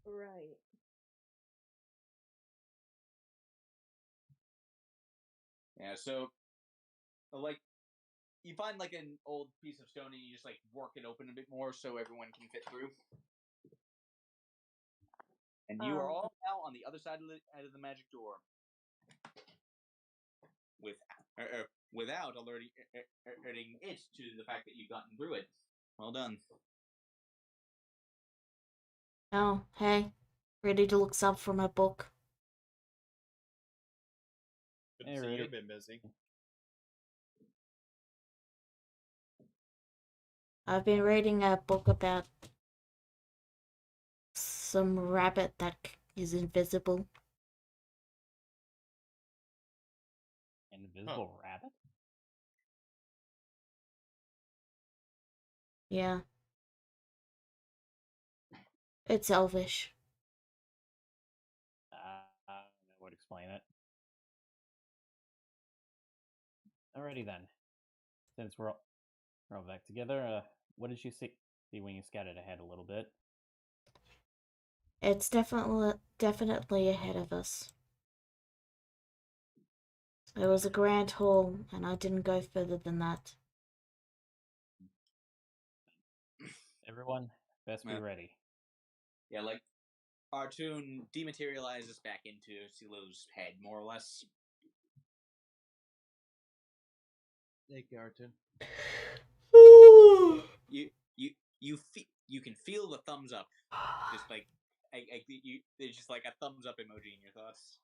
Right. Yeah. So, like, you find like an old piece of stone and you just like work it open a bit more so everyone can fit through. And you are all now on the other side of the magic door, without alerting it to the fact that you've gotten through it. Well done. Oh, hey. Ready to look up from a book. Good Hey, to see Rudy. you've been busy. I've been reading a book about some rabbit that is invisible. Invisible rabbit? Yeah. It's elvish. That would explain it. Alrighty then. Since we're all back together, what did you see when you scattered ahead a little bit? It's definitely ahead of us. It was a grand hall, and I didn't go further than that. Everyone, best be Yeah. ready. Yeah, like Artoon dematerializes back into Silo's head, more or less. Thank you, Arton. You can feel the thumbs up, just like there's just like a thumbs up emoji in your thoughts.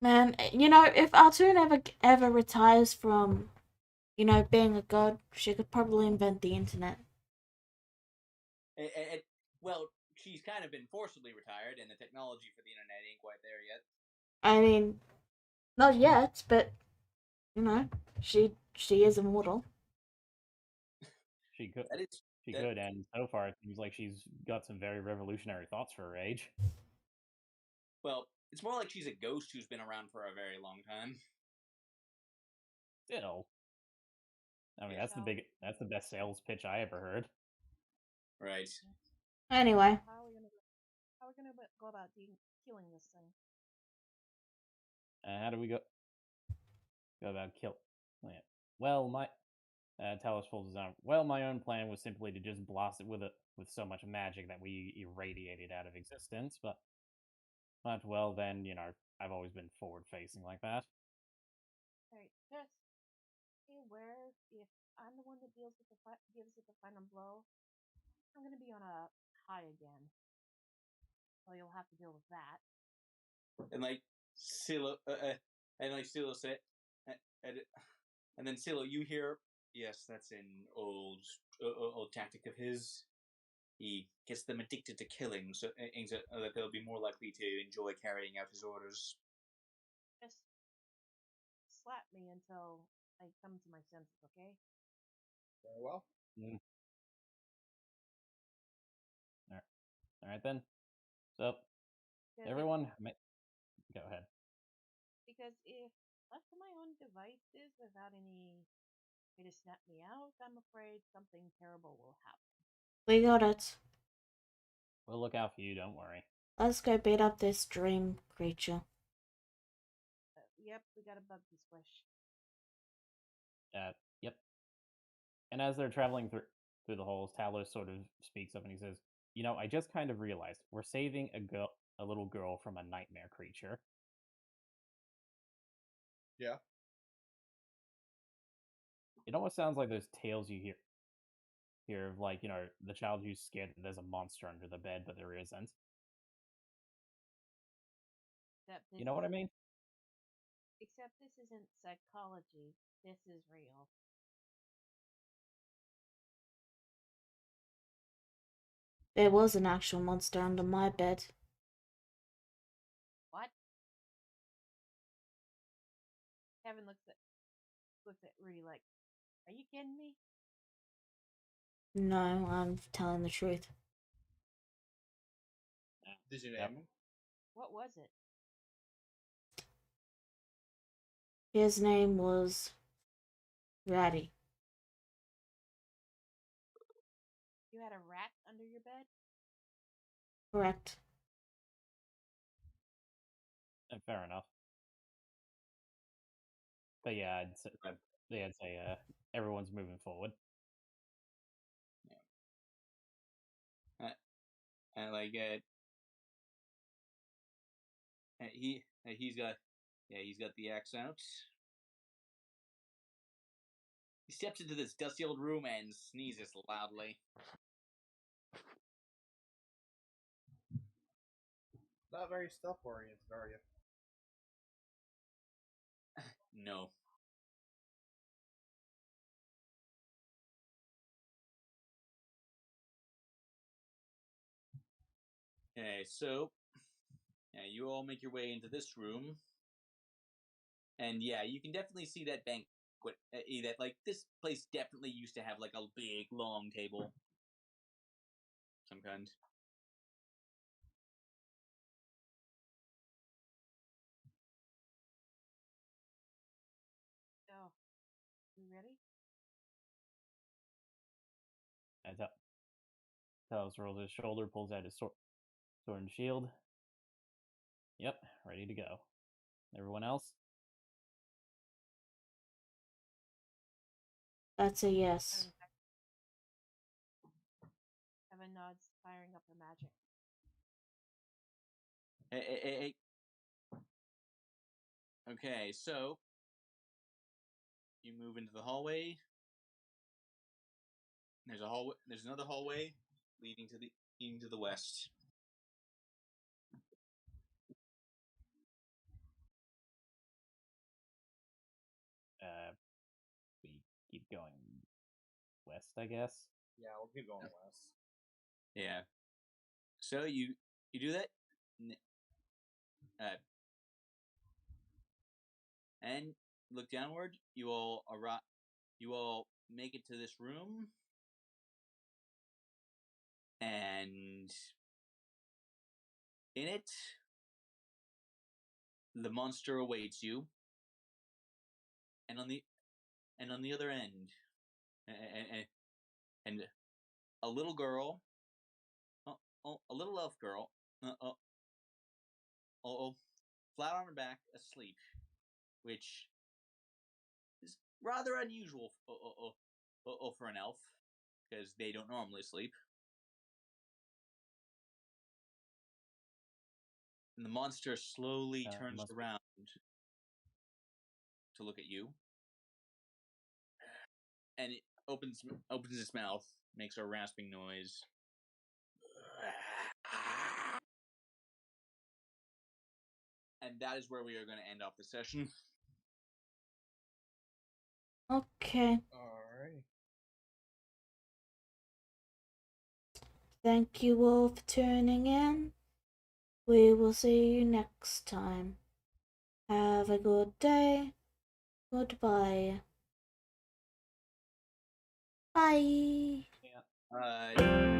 Man, if Artoon ever retires from, being a god, she could probably invent the internet. Well, she's kind of been forcibly retired, and the technology for the internet ain't quite there yet. I mean, not yet, but she is immortal. She could. She could, and so far it seems like she's got some very revolutionary thoughts for her age. Well, it's more like she's a ghost who's been around for a very long time. Still, I mean, that's the best sales pitch I ever heard. Right. Anyway. How are we gonna go about killing this thing? How do we go about kill? Well, my Talos folds his arm. Well, my own plan was simply to just blast it with so much magic that we irradiated out of existence. But well, then I've always been forward facing like that. Alright, just be aware if I'm the one that gives it the final blow, I'm gonna be on a high again. So you'll have to deal with that. And Silo, Silo said, and then Silo, you hear, yes, that's an old tactic of his. He gets them addicted to killing, so that they'll be more likely to enjoy carrying out his orders. Just slap me until I come to my senses, okay? Very well. Mm. All right then. So, everyone, go ahead. Because if left to my own devices without any way to snap me out, I'm afraid something terrible will happen. We got it. We'll look out for you, don't worry. Let's go beat up this dream creature. Yep, we got a bug to squish. Yep. And as they're traveling through the halls, Talos sort of speaks up and he says, I just kind of realized we're saving a little girl from a nightmare creature. Yeah. It almost sounds like those tales you hear of, like, the child who's scared that there's a monster under the bed, but there isn't. You know what I mean? Except this isn't psychology. This is real. There was an actual monster under my bed. What? Kevin looks at Rudy like, are you kidding me? No, I'm telling the truth. Did you name him? What was it? His name was Ratty. You had a rat under your bed? Correct. Fair enough. But yeah, I'd say everyone's moving forward. Yeah. He's got the axe out. He steps into this dusty old room and sneezes loudly. Not very stealth oriented, are you? No. Okay, so you all make your way into this room, and you can definitely see that banquet. That this place definitely used to have like a big long table, some kind. Oh, you ready? Talos rolls his shoulder, pulls out his sword and shield. Yep, ready to go. Everyone else? That's a yes. Kevin nods, firing up her magic. Hey. Okay, so you move into the hallway. There's a hallway. There's another hallway leading to the west. We keep going west, I guess. Yeah, we'll keep going west. Yeah. So you do that, and look downward. You all arrive. You all make it to this room, and in it, the monster awaits you. And on the other end, and a little girl, a little elf girl, flat on her back, asleep, which is rather unusual for an elf, because they don't normally sleep. And the monster slowly turns around to look at you, and it opens its mouth, makes a rasping noise. And that is where we are going to end off the session. Okay. Alright. Thank you all for tuning in. We will see you next time. Have a good day. Goodbye. Bye. Yeah.